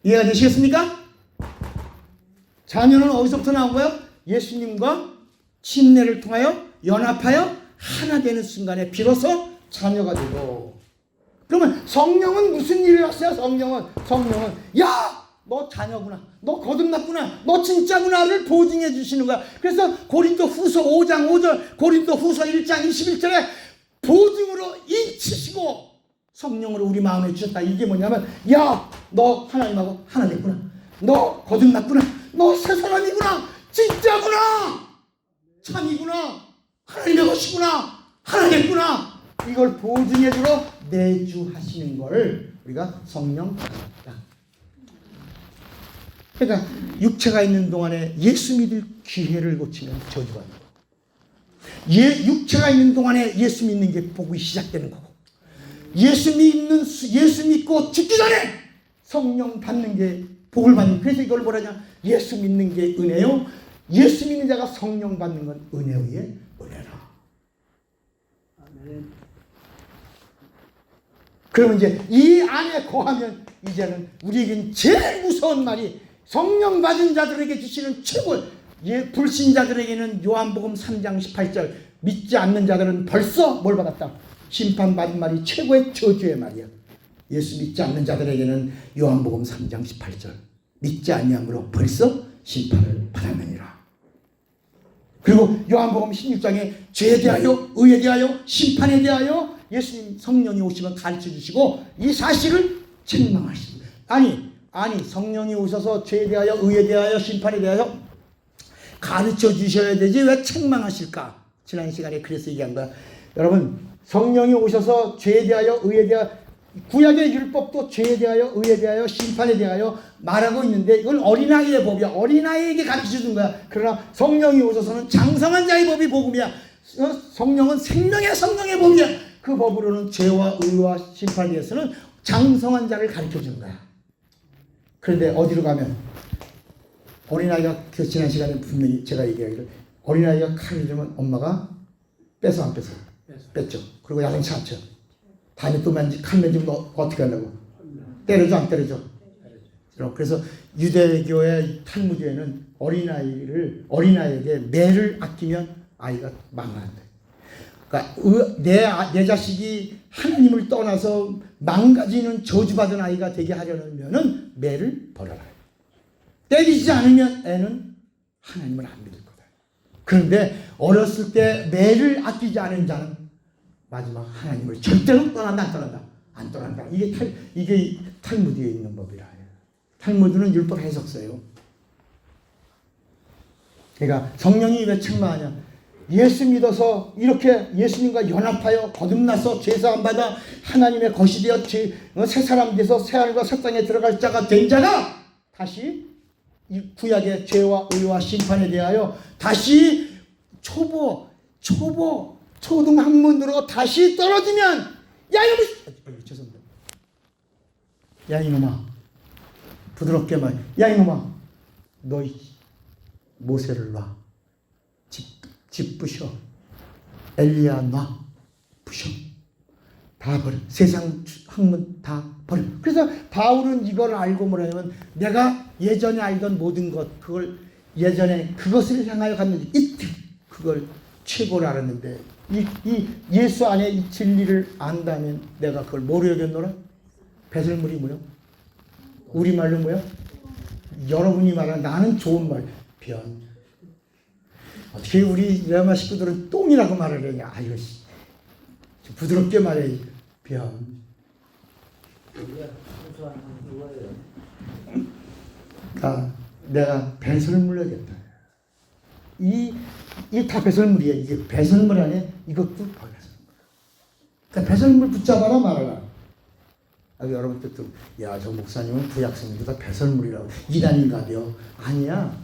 이해가 되시겠습니까? 자녀는 어디서부터 나온 거예요? 예수님과 침례를 통하여 연합하여 하나 되는 순간에 비로소 자녀가 되고. 그러면 성령은 무슨 일을 하세요? 성령은 야! 너 자녀구나. 너 거듭났구나. 너 진짜구나를 보증해 주시는 거야. 그래서 고린도 후서 5장 5절 고린도 후서 1장 21절에 보증으로 인치시고 성령으로 우리 마음에 주셨다. 이게 뭐냐면 야! 너 하나님하고 하나 됐구나. 너 거듭났구나. 너 새 사람이구나. 진짜구나. 참이구나. 하나님의 것이구나. 하나 됐구나. 이걸 보증해 주러 내주 하시는 걸 우리가 성령 받았다. 그러니까 육체가 있는 동안에 예수 믿을 기회를 놓치면 저주받는 거고, 육체가 있는 동안에 예수 믿는 게 복이 시작되는 거고, 예수 믿고 죽기 전에 성령 받는 게 복을 받는. 그래서 이걸 뭐라냐? 예수 믿는 게 은혜요. 예수 믿는 자가 성령 받는 건 은혜 위에 은혜라. 그러면 이제 이 안에 거하면 이제는 우리에겐 제일 무서운 말이 성령 받은 자들에게 주시는 최고, 불신자들에게는 요한복음 3장 18절 믿지 않는 자들은 벌써 뭘 받았다? 심판받은 말이 최고의 저주의 말이야. 예수 믿지 않는 자들에게는 요한복음 3장 18절 믿지 아니함으로 벌써 심판을 받았느니라. 그리고 요한복음 16장에 죄에 대하여 의에 대하여 심판에 대하여 예수님 성령이 오시면 가르쳐 주시고 이 사실을 책망하십니다. 아니 성령이 오셔서 죄에 대하여 의에 대하여 심판에 대하여 가르쳐 주셔야 되지 왜 책망하실까? 지난 시간에 그래서 얘기한 거야. 여러분 성령이 오셔서 죄에 대하여 의에 대하여 구약의 율법도 죄에 대하여 의에 대하여 심판에 대하여 말하고 있는데 이건 어린아이의 법이야. 어린아이에게 가르쳐 준 거야. 그러나 성령이 오셔서는 장성한 자의 법이 복음이야. 성령은 생명의 성령의 법이야. 그 법으로는 죄와 의와 심판에 대해서는 장성한 자를 가르쳐 주는 거야. 그런데 어디로 가면 어린아이가 지난 시간에 분명히 제가 얘기하기를 어린아이가 칼을 들면 엄마가 뺏어 안 뺏어? 뺐죠. 그리고 야단치 않죠. 다음에 또 칼 만지면 어떻게 한다고? 때려줘 안 때려줘? 그래서 유대교의 탈무드에는 어린아이에게 매를 아끼면 아이가 망한다. 그러니까 내 자식이 하나님을 떠나서 망가지는 저주받은 아이가 되게 하려면 매를 버려라. 때리지 않으면 애는 하나님을 안 믿을 거다. 그런데 어렸을 때 매를 아끼지 않은 자는 마지막 하나님을 절대로 안 떠난다. 이게 탈무드에 있는 법이라. 탈무드는 율법 해석서예요. 그러니까 성령이 왜 책망하냐? 예수 믿어서 이렇게 예수님과 연합하여 거듭나서 죄사함 받아 하나님의 것이 되어 새 사람 돼서 새 하늘과 새 땅에 들어갈 자가 된 자가 다시 이 구약의 죄와 의와 심판에 대하여 다시 초등 학문으로 다시 떨어지면 죄송합니다. 야 이놈아 부드럽게 말. 야 이놈아 너희 모세를 놔. 집 부셔. 엘리야 놔. 부셔. 다 버려. 세상 학문 다 버려. 그래서 바울은 이걸 알고 뭐냐면 내가 예전에 알던 모든 것, 그걸 예전에 그것을 향하여 갔는데 이때 그걸 최고로 알았는데 이 예수 안에 이 진리를 안다면 내가 그걸 뭐로 여겼노라? 배설물이 뭐야? 우리말로 뭐야? 여러분이 말하는 나는 좋은 말 변. 어떻게 우리 레마 식구들은 똥이라고 말을 하냐? 아유 씨. 부드럽게 말해. 변. 우리가 순수한 이거예요. 다 내가 배설물 여겼다. 이 다 배설물이야. 이게 배설물 안에 이것도 배설물. 그러니까 배설물 붙잡아라 말아라. 여러분들 또 야, 저 목사님은 구약성경보다 배설물이라고 이단인가요? 아니야.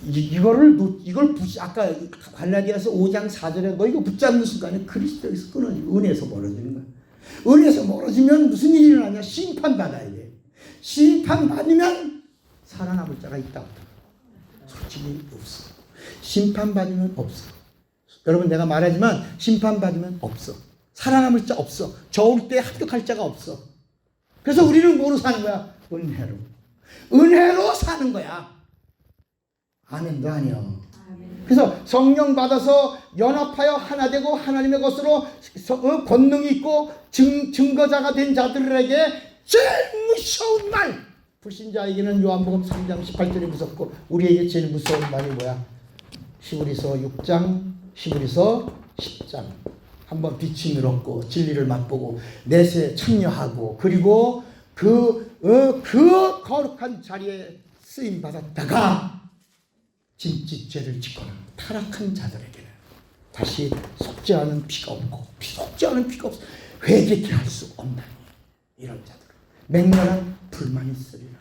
이걸 아까 갈라디아서 5장 4절에 너 이거 붙잡는 순간에 그리스도에서 끊어지고 은혜에서 멀어지는 거야. 은혜에서 멀어지면 무슨 일이 일어나냐? 심판받아야 돼. 심판받으면 살아남을 자가 있다 없다. 솔직히 없어. 심판받으면 없어. 여러분 내가 말하지만 심판받으면 없어. 살아남을 자 없어. 저울 때 합격할 자가 없어. 그래서 우리는 뭐로 사는 거야? 은혜로. 은혜로 사는 거야. 아멘도 아니야. 그래서 성령 받아서 연합하여 하나 되고 하나님의 것으로 권능이 있고 증거자가 된 자들에게 제일 무서운 말. 불신자에게는 요한복음 3장 18절이 무섭고 우리에게 제일 무서운 말이 뭐야? 히브리서 6장, 히브리서 10장. 한번 빛이 늘었고 진리를 맛보고 내세에 참여하고 그리고 그 거룩한 자리에 쓰임 받았다가 진짓죄를 짓거나 타락한 자들에게는 다시 속죄하는 피가 없고 속죄하는 피가 없어 회개케 할 수 없나니 이런 자들은 맹렬한 불만이 있으리라.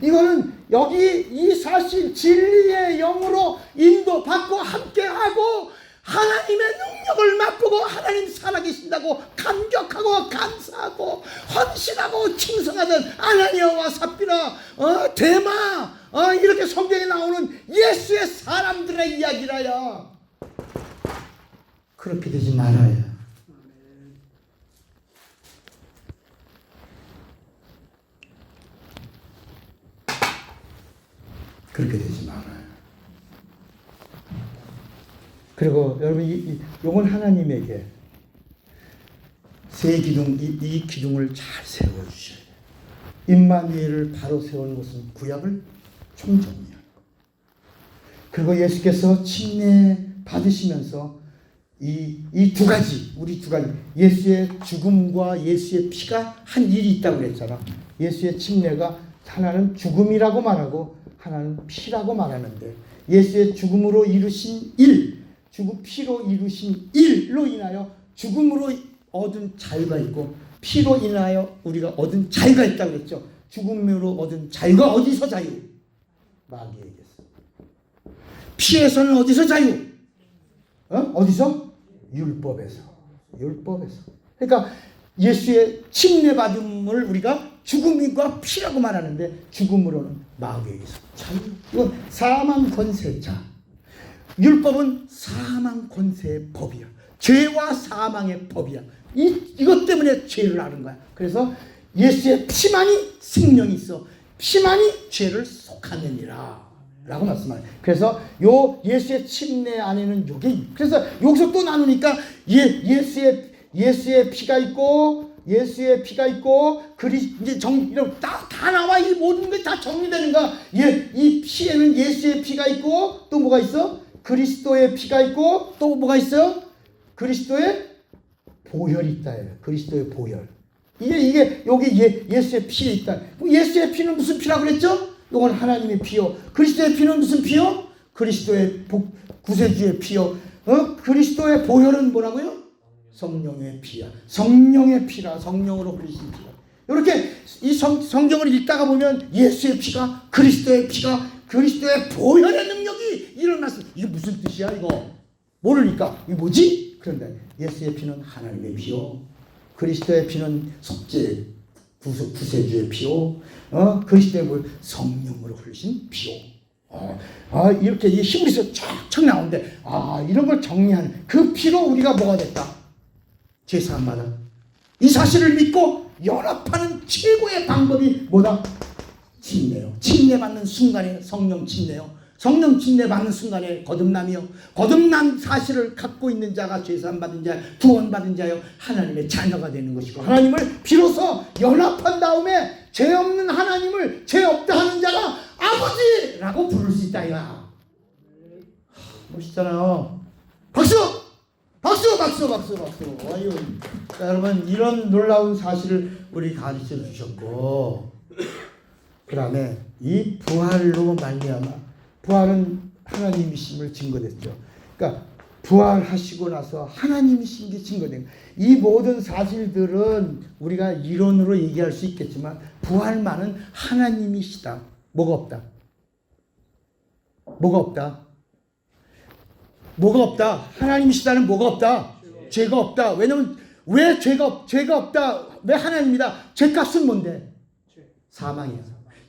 이거는 여기 이 사실 진리의 영으로 인도받고 함께하고 하나님의 능력을 맛보고 하나님 살아계신다고 감격하고 감사하고 헌신하고 칭송하던 아나니아와 삽비라 데마 이렇게 성경에 나오는 예수의 사람들의 이야기라야. 그렇게 되지 말아야. 그렇게 되지 말아요. 그리고 여러분 이건 하나님에게 세 기둥 이 기둥을 잘 세워 주셔야 돼요. 임마누엘을 바로 세우는 것은 구약을 총정리하는 것. 그리고 예수께서 침례 받으시면서 이 두 가지 우리 두 가지 예수의 죽음과 예수의 피가 한 일이 있다고 그랬잖아. 예수의 침례가 하나는 죽음이라고 말하고 하나는 피라고 말하는데 예수의 죽음으로 이루신 일 피로 이루신 일로 인하여 죽음으로 얻은 자유가 있고 피로 인하여 우리가 얻은 자유가 있다고 그랬죠. 죽음으로 얻은 자유가 어디서 자유? 마귀에게서. 피에서는 어디서 자유? 어디서? 율법에서. 그러니까 예수의 침례받음을 우리가 죽음과 피라고 말하는데 죽음으로는 마귀에게서 자유. 이건 사망 권세자. 율법은 사망 권세의 법이야. 죄와 사망의 법이야. 이것 때문에 죄를 아는 거야. 그래서 예수의 피만이 생명이 있어. 피만이 죄를 속하느니라 라고 말씀하요. 그래서 요 예수의 침례 안에는 요게 그래서 여기서 또 나누니까 예수의 피가 있고 이제 이런 다 나와. 이 모든 게 다 정리되는 거야. 이 피에는 예수의 피가 있고 또 뭐가 있어? 그리스도의 피가 있고 또 뭐가 있어요? 그리스도의 보혈이 있다. 그리스도의 보혈. 이게 여기 예수의 피에 있다. 예수의 피는 무슨 피라고 그랬죠? 이건 하나님의 피요. 그리스도의 피는 무슨 피요? 그리스도의 구세주의 피요. 그리스도의 보혈은 뭐라고요? 성령의 피야. 성령의 피라. 성령으로 흘리신 피라. 이렇게 이 성경을 읽다가 보면 예수의 피가 그리스도의 피가 그리스도의 보혈의 능력이 일어났어. 이게 무슨 뜻이야 이거? 모르니까 이게 뭐지? 그런데 예수의 피는 하나님의 피요. 그리스도의 피는 속죄 구세주의 피요. 그리스도의 성령으로 흘리신 피요. 이렇게 이 히브리서 쫙쫙 나오는데 이런 걸 정리하는 그 피로 우리가 뭐가 됐다? 제사함받아. 이 사실을 믿고 연합하는 최고의 방법이 뭐다? 침례요. 침례받는 순간에 성령 침례요. 성령 침례받는 순간에 거듭남이요. 거듭난 사실을 갖고 있는 자가 제사함받은 자, 구원받은 자요. 하나님의 자녀가 되는 것이고 하나님을 비로소 연합한 다음에 죄 없는 하나님을 죄 없다 하는 자가 아버지라고 부를 수 있다 이거야. 멋있잖아요. 박수! 박수! 박수! 박수! 박수! 아유, 여러분 이런 놀라운 사실을 우리 가르쳐 주셨고 그 다음에 이 부활로 말미암아 부활은 하나님이심을 증거됐죠. 그러니까 부활하시고 나서 하나님이신 게 증거된 이 모든 사실들은 우리가 이론으로 얘기할 수 있겠지만 부활만은 하나님이시다. 뭐가 없다? 뭐가 없다? 뭐가 없다? 하나님이시다는 뭐가 없다? 죄가 없다. 왜냐면 왜 죄가 없다? 왜 하나님이다? 죄값은 뭔데? 사망이야.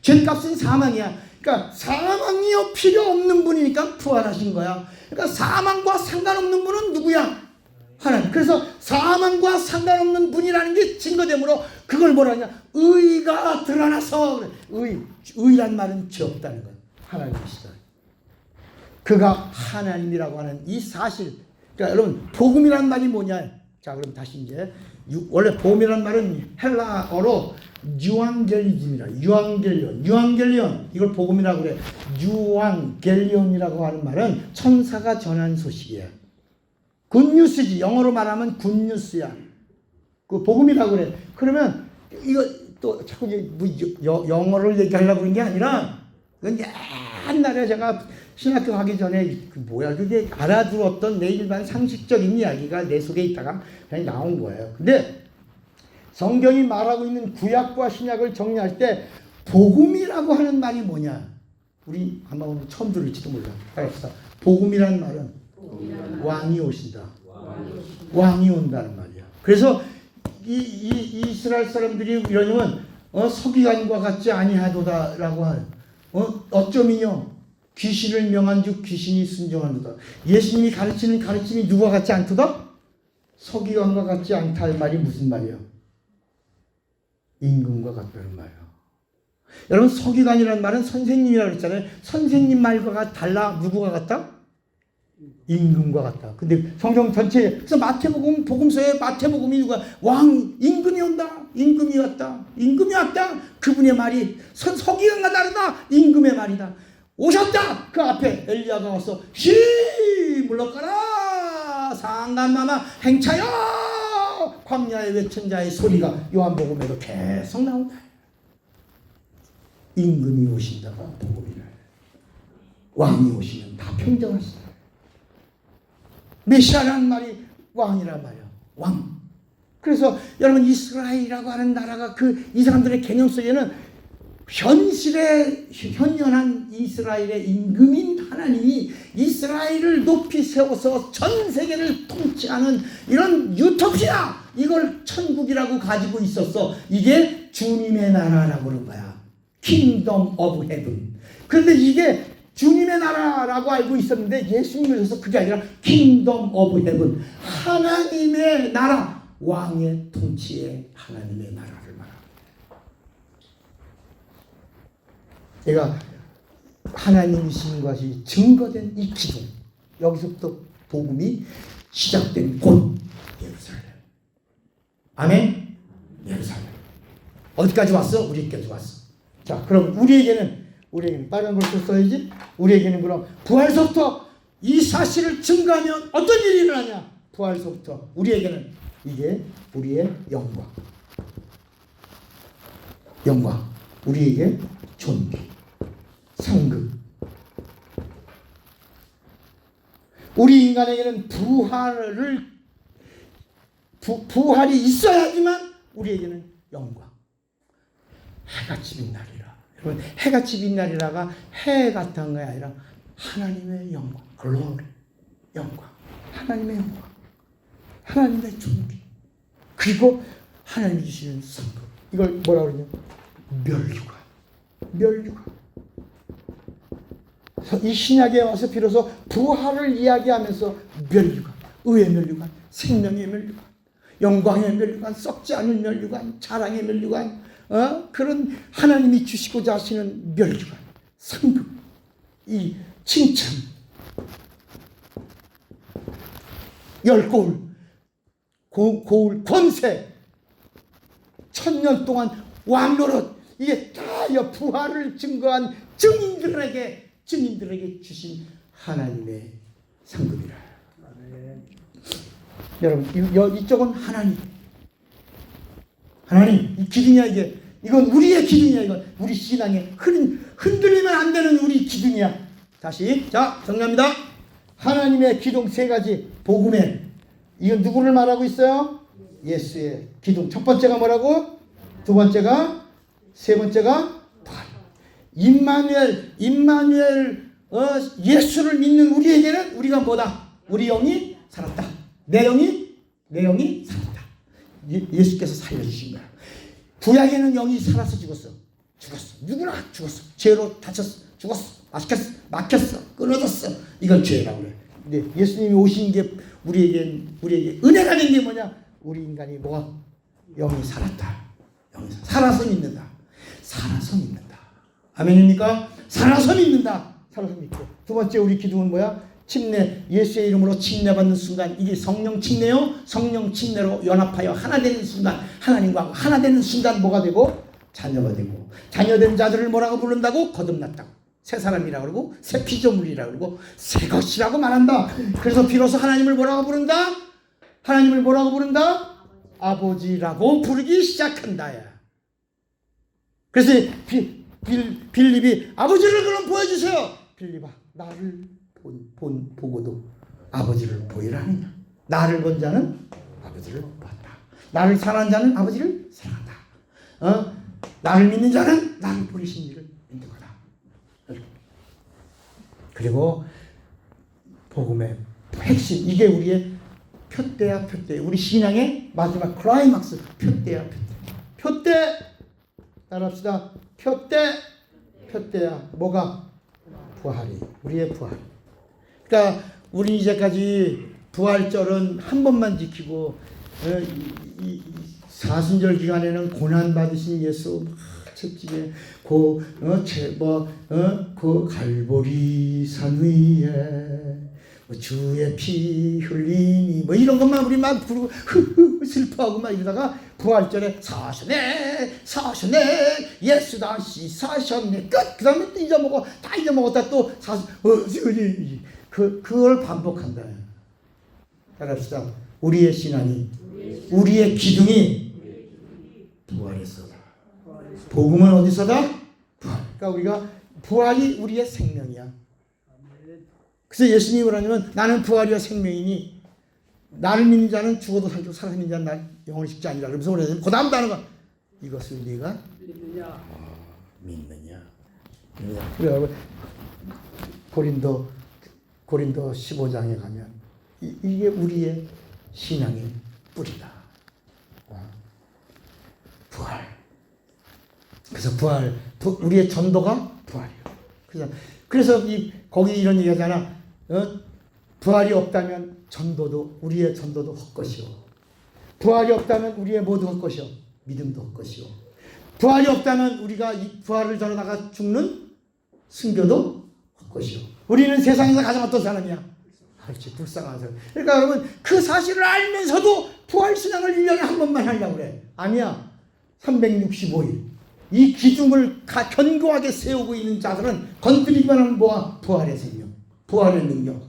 죄값은 사망이야. 그러니까 사망이요 필요 없는 분이니까 부활하신 거야. 그러니까 사망과 상관없는 분은 누구야? 하나님. 그래서 사망과 상관없는 분이라는 게 증거되므로 그걸 뭐라 하냐? 의가 드러나서 의란 말은 죄 없다는 거야. 하나님이시다. 그가 하나님이라고 하는 이 사실. 그러니까 여러분 복음이란 말이 뭐냐? 자 그럼 다시 이제 원래 복음이란 말은 헬라어로 유앙겔리즘이라 유앙겔리온 이걸 복음이라고 그래. 유앙겔리온이라고 하는 말은 천사가 전한 소식이야. 굿뉴스지. 영어로 말하면 굿뉴스야. 그 복음이라고 그래. 그러면 이거 또 자꾸 뭐 영어를 얘기하려고 그런 게 아니라 그건 옛날에 제가 신학교 가기 전에 그게 알아들었던 내 일반 상식적인 이야기가 내 속에 있다가 그냥 나온 거예요. 근데 성경이 말하고 있는 구약과 신약을 정리할 때 복음이라고 하는 말이 뭐냐? 우리 아마 오늘 처음 들을지도 몰라. 알았어. 복음이라는 말은 왕이 오신다. 왕이 온다는 말이야. 그래서 이 이스라엘 사람들이 이러면 서기관과 같지 아니하도다라고 하는 어쩌면요 귀신을 명한 즉 귀신이 순종하도다. 예수님이 가르치는 가르침이 누가 같지 않도다? 서기관과 같지 않다 이 말이 무슨 말이야? 임금과 같다는 말이야. 여러분 서기관이라는 말은 선생님이라고 그랬잖아요. 선생님 말과 달라. 누구가 같다? 임금과 같다. 근데 성경 전체에 그래서 마태복음 복음서에 마태복음이 누가 왕 임금이 온다. 임금이 왔다. 임금이 왔다. 그분의 말이 서기관과 다르다. 임금의 말이다. 오셨다. 그 앞에 엘리야가 와서 물러가라. 상간마마 행차여. 광야에 외친 자의 소리가 요한복음에도 계속 나온다. 임금이 오신다가 복음이라. 왕이 오시면 다 평정하시다. 메시아라는 말이 왕이란 말이야. 왕. 그래서 여러분 이스라엘이라고 하는 나라가 이 사람들의 개념 속에는 현실에 현연한 이스라엘의 임금인 하나님이 이스라엘을 높이 세워서 전 세계를 통치하는 이런 유토피아 이걸 천국이라고 가지고 있었어. 이게 주님의 나라라고 그런 거야. Kingdom of Heaven. 그런데 이게 주님의 나라라고 알고 있었는데 예수님이 오셔서 그게 아니라 Kingdom of Heaven. 하나님의 나라. 왕의 통치의 하나님의 나라를 말합니다. 내가 하나님이신 것이 증거된 이 기둥. 여기서부터 복음이 시작된 곳 예루살렘. 아멘. 예루살렘. 어디까지 왔어? 우리까지 왔어. 자, 그럼 우리에게는 빨간 걸 써야지. 우리에게는 그럼 부활서부터 이 사실을 증거하면 어떤 일이 일어나냐? 부활서부터 우리에게는 이게 우리의 영광. 영광. 우리에게 존귀. 상급. 우리 인간에게는 부활이 있어야지만 우리에게는 영광. 해같이 빛나리라. 여러분 해같이 빛나리라가 해 같은 게 아니라 하나님의 영광. 글로리. 영광. 하나님의 영광. 하나님의 존귀. 그리고 하나님이 주시는 상급. 이걸 뭐라고 그러냐? 멸류관. 멸류관. 이 신약에 와서 비로소 부활을 이야기하면서 면류관, 의의 면류관, 생명의 면류관, 영광의 면류관, 썩지 않은 면류관, 자랑의 면류관, 그런 하나님이 주시고자 하시는 면류관, 상급, 이 칭찬, 열고울, 고울, 권세, 1000년 동안 왕노릇, 이게 다 부활을 증거한 증인들에게 주신 하나님의 상급이라. 여러분, 이쪽은 하나님, 이 기둥이야, 이건 우리의 기둥이야, 이건 우리 신앙의 흔들리면 안 되는 우리 기둥이야. 다시, 자, 정리합니다. 하나님의 기둥 3가지, 복음의, 이건 누구를 말하고 있어요? 예수의 기둥. 첫 번째가 뭐라고? 두 번째가, 세 번째가 부활. 임마누엘, 예수를 믿는 우리에게는 우리가 뭐다? 우리 영이 살았다. 내 영이 살았다. 예수께서 살려주신 거야. 구약에는 영이 살아서 죽었어. 누구나 죽었어. 죄로 다쳤어. 죽었어. 막혔어. 끊어졌어. 이건 죄라고 그래. 근데 예수님이 오신 게 우리에게 은혜가 된 게 뭐냐? 우리 인간이 영이 살았다. 살아서 믿는다. 아멘입니까? 살아서 믿는다. 살아서 믿고. 두 번째 우리 기둥은 뭐야? 침례, 예수의 이름으로 침례받는 순간, 이게 성령 침례요. 성령 침례로 연합하여 하나 되는 순간, 하나님과 하나 되는 순간 뭐가 되고? 자녀가 되고. 자녀된 자들을 뭐라고 부른다고? 거듭났다고. 새 사람이라고 그러고, 새 피조물이라고 그러고, 새 것이라고 말한다. 그래서 비로소 하나님을 뭐라고 부른다? 아버지라고 부르기 시작한다야. 그래서 빌립이 아버지를 그럼 보여주세요. 빌립아, 나를 보고도 아버지를 보이라느냐. 나를 본 자는 아버지를 봤다. 나를 사랑하는 자는 아버지를 사랑한다. 나를 믿는 자는 나를 보내신 이를 믿는 거다. 그리고 복음의 핵심, 이게 우리의 표대야. 우리 신앙의 마지막 클라이막스, 표대야. 표대, 따라합시다. 표대야. 뭐가? 부활이, 우리의 부활. 그러니까 우리 이제까지 부활절은 한 번만 지키고, 이 사순절 기간에는 고난 받으신 예수 채찍에 그 갈보리 산 위에 주의 피 흘리니 이런 것만 우리 막 부르고 슬퍼하고 막 이러다가 부활절에 사셨네 예수 다시 사셨네 끝. 그 다음에 또 다 잊어먹었다 또 그걸 반복한다. 따라합시다. 우리의 신앙이, 우리의 기둥이 부활에서다. 복음은 어디서다? 부활. 그러니까 우리가 부활이 우리의 생명이야. 그래서 예수님이 뭐라냐면 나는 부활이와 생명이니 나를 믿는 자는 죽어도 살고 살아서 믿는 자는 날 영원히 죽지 아니라. 그러면서 그러냐면 그 다음 단어가 이것을 네가 믿느냐. 그래 여러분 고린도 15장에 가면 이게 우리의 신앙의 뿌리다. 부활. 그래서 우리의 전도가 부활이에요. 그래서 거기 이런 얘기하잖아. 부활이 없다면 우리의 전도도 헛것이요. 부활이 없다면 우리의 모두 헛것이요. 믿음도 헛것이요. 부활이 없다면 우리가 이 부활을 전하다가 죽는 순교도 헛것이요. 우리는 세상에서 가장 어떤 사람이야? 그렇지, 불쌍한 사람. 그러니까 여러분 그 사실을 알면서도 부활 신앙을 1년에 한 번만 하려고 그래. 아니야. 365일. 이 기둥을 견고하게 세우고 있는 자들은 건드리기만 하면 뭐야? 부활의 생명, 부활의 능력,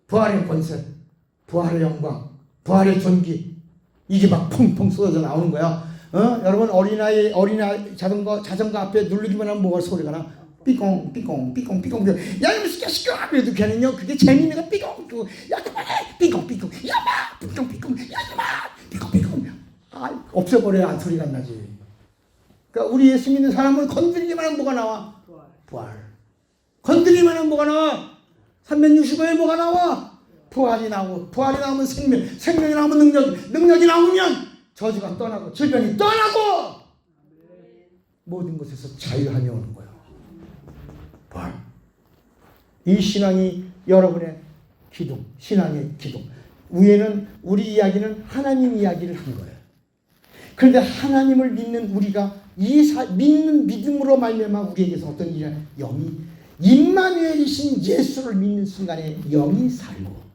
부활의 권세, 부활의 영광, 부활의 존귀, 이게 막 펑펑 쏟아져 나오는 거야. 여러분 어린아이 자전거 앞에 누르기만 하면 뭐가 소리가 나? 삐꽁 삐꽁 삐꽁 삐꽁. 야 이놈 시켜 그래도 걔는요 그게 재미있는 거. 삐꽁 야 그만해 삐꽁 삐꽁 야마 삐꽁 삐꽁 야마 삐꽁 삐꽁. 없애버려야 소리가 안 나지. 그러니까 우리 예수 믿는 사람은 건드리기만 하면 뭐가 나와? 부활. 건드리기만 하면 뭐가 나와? 365에 뭐가 나와? 부활이 나오고, 부활이 나오면 생명이 나오면 능력이 나오면 저주가 떠나고 질병이 떠나고 모든 것에서 자유함이 오는 거야. 부활. 이 신앙이 여러분의 기둥, 신앙의 기둥. 위에는 우리 이야기는 하나님 이야기를 한 거예요. 그런데 하나님을 믿는 우리가 믿는 믿음으로 말미암아 우리에게서 어떤 일이 영이 임마누엘이신 예수를 믿는 순간에 영이 살고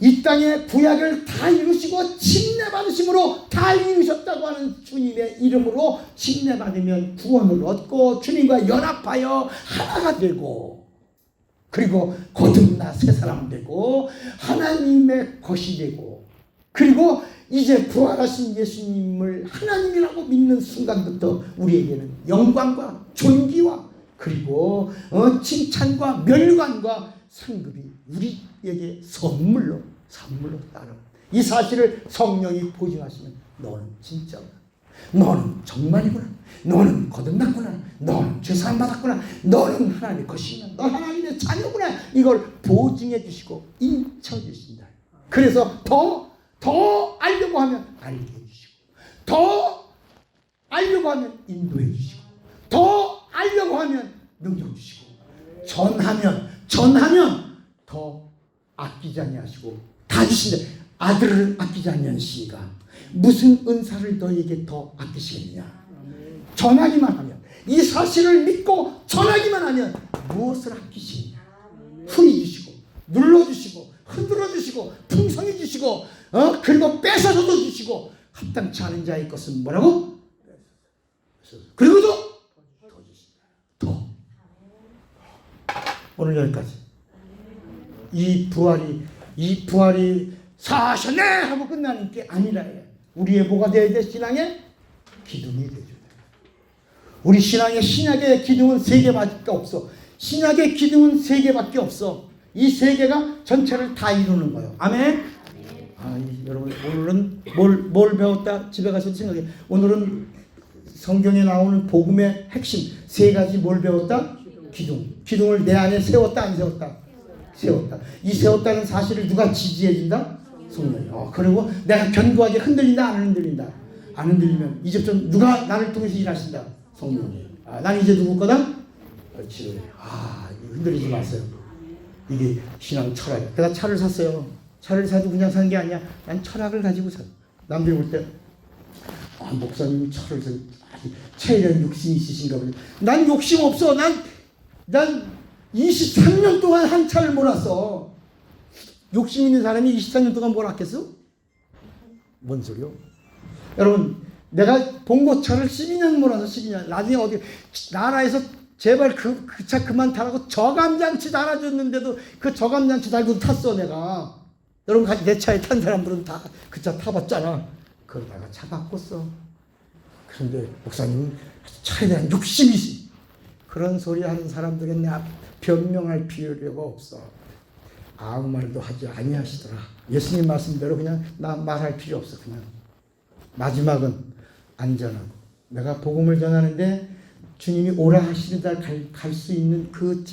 이 땅에 구약을 다 이루시고 침례받으심으로 다 이루셨다고 하는 주님의 이름으로 침례받으면 구원을 얻고 주님과 연합하여 하나가 되고 그리고 거듭나 새 사람 되고 하나님의 것이 되고 그리고 이제 부활하신 예수님을 하나님이라고 믿는 순간부터 우리에게는 영광과 존귀와 그리고 칭찬과 멸관과 상급이 우리에게 선물로 따라. 이 사실을 성령이 보증하시면 너는 진짜구나. 너는 정말이구나. 너는 거듭났구나. 너는 죄사함 받았구나. 너는 하나님의 것이구나. 너 하나님의 자녀구나. 이걸 보증해 주시고 인쳐 주신다. 그래서 더 알려고 하면 알게 해주시고 더 알려고 하면 인도해 주시고 더 알려고 하면 능력 주시고 전하면 더 아끼지 아니하시고 다 주신다. 아들을 아끼지 아니하시니까 무슨 은사를 너에게 더 아끼시겠느냐. 전하기만 하면 이 사실을 믿고 전하기만 하면 무엇을 아끼시느냐. 흔히 주시고 눌러주시고 흔들어주시고 풍성해 주시고 그리고 뺏어서도 주시고 합당치 않은 자의 것은 뭐라고? 그리고도 더 주신다. 더. 오늘 여기까지. 이 부활이 사셨네 하고 끝나는 게 아니라 우리의 뭐가 되어야 돼? 신앙의 기둥이 되죠. 우리 신약의 기둥은 3개밖에 없어. 신약의 기둥은 3개밖에 없어. 이 3개가 전체를 다 이루는 거예요. 아멘. 여러분 오늘은 뭘 배웠다? 집에 가서 생각해. 오늘은 성경에 나오는 복음의 핵심 3가지 뭘 배웠다? 기둥을 내 안에 세웠다 안 세웠다? 세웠다. 이 세웠다는 사실을 누가 지지해 준다? 성령이. 그리고 내가 견고하게 흔들린다 안 흔들린다? 안 흔들리면 이제 좀 누가 나를 통해서 일하신다? 성령이. 난 이제 누구 거다? 그렇지. 흔들리지 마세요. 이게 신앙 철학. 내가 차를 샀어요. 차를 사도 그냥 산 게 아니야. 난 철학을 가지고 사. 남들 볼 때 목사님 차를 사. 차에 대한 욕심이 있으신가 보네. 난 욕심 없어. 난 23년 동안 한 차를 몰았어. 욕심 있는 사람이 23년 동안 몰았겠어? 뭔 소리요? 여러분 내가 봉고차를 12년 몰아서 12년. 나중에 어디 나라에서 제발 그 차 그만 타라고 저감장치 달아줬는데도 그 저감장치 달고 탔어 내가. 여러분 내 차에 탄 사람들은 다 그 차 타봤잖아. 그러다가 차 바꿨어. 그런데 목사님은 차에 대한 욕심이 있어. 그런 소리 하는 사람들은 내가 변명할 필요가 없어. 아무 말도 하지 아니하시더라. 예수님 말씀대로 그냥 나 말할 필요 없어. 그냥 마지막은 안전하고 내가 복음을 전하는데 주님이 오라 하시는 날 갈 수 있는 그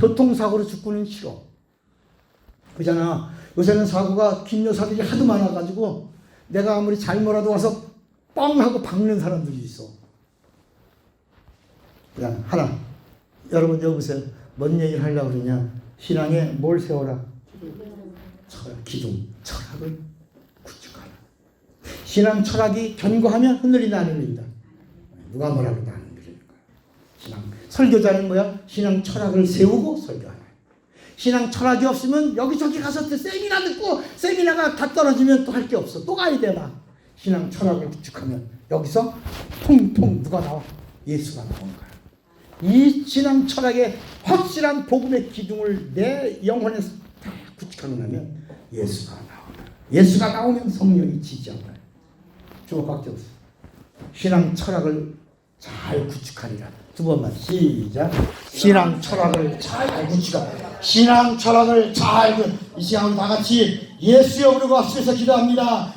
교통사고로 죽고는 싫어. 그잖아. 요새는 사고가 긴요 사들이 하도 많아가지고 내가 아무리 잘 몰아도 와서 뻥 하고 박는 사람들이 있어. 그냥 하나. 여러분 여보세요. 뭔 얘기를 하려고 그러냐. 신앙에 뭘 세워라? 기둥. 철학을 구축하라. 신앙 철학이 견고하면 흔들린다 안 흔들린다? 누가 뭐라고 안 흔들리는 거야. 신앙 설교자는 뭐야? 신앙 철학을 세우고 설교하라. 신앙 철학이 없으면 여기저기 가서 세미나 듣고 세미나가 다 떨어지면 또 할 게 없어. 또 가야 되나. 신앙 철학을 구축하면 여기서 통통 누가 나와? 예수가 나오는 거야. 이 신앙 철학의 확실한 복음의 기둥을 내 영혼에서 다 구축하고 나면 예수가 나온다. 예수가 나오면 성령이 지지한다. 주목밖에 없어. 신앙 철학을 잘 구축하리라. 2번만 시작. 신앙 철학을 잘 구축하라. 신앙 철학을 잘 이 시간 다 같이 예수여 부르고 합심해서 기도합니다.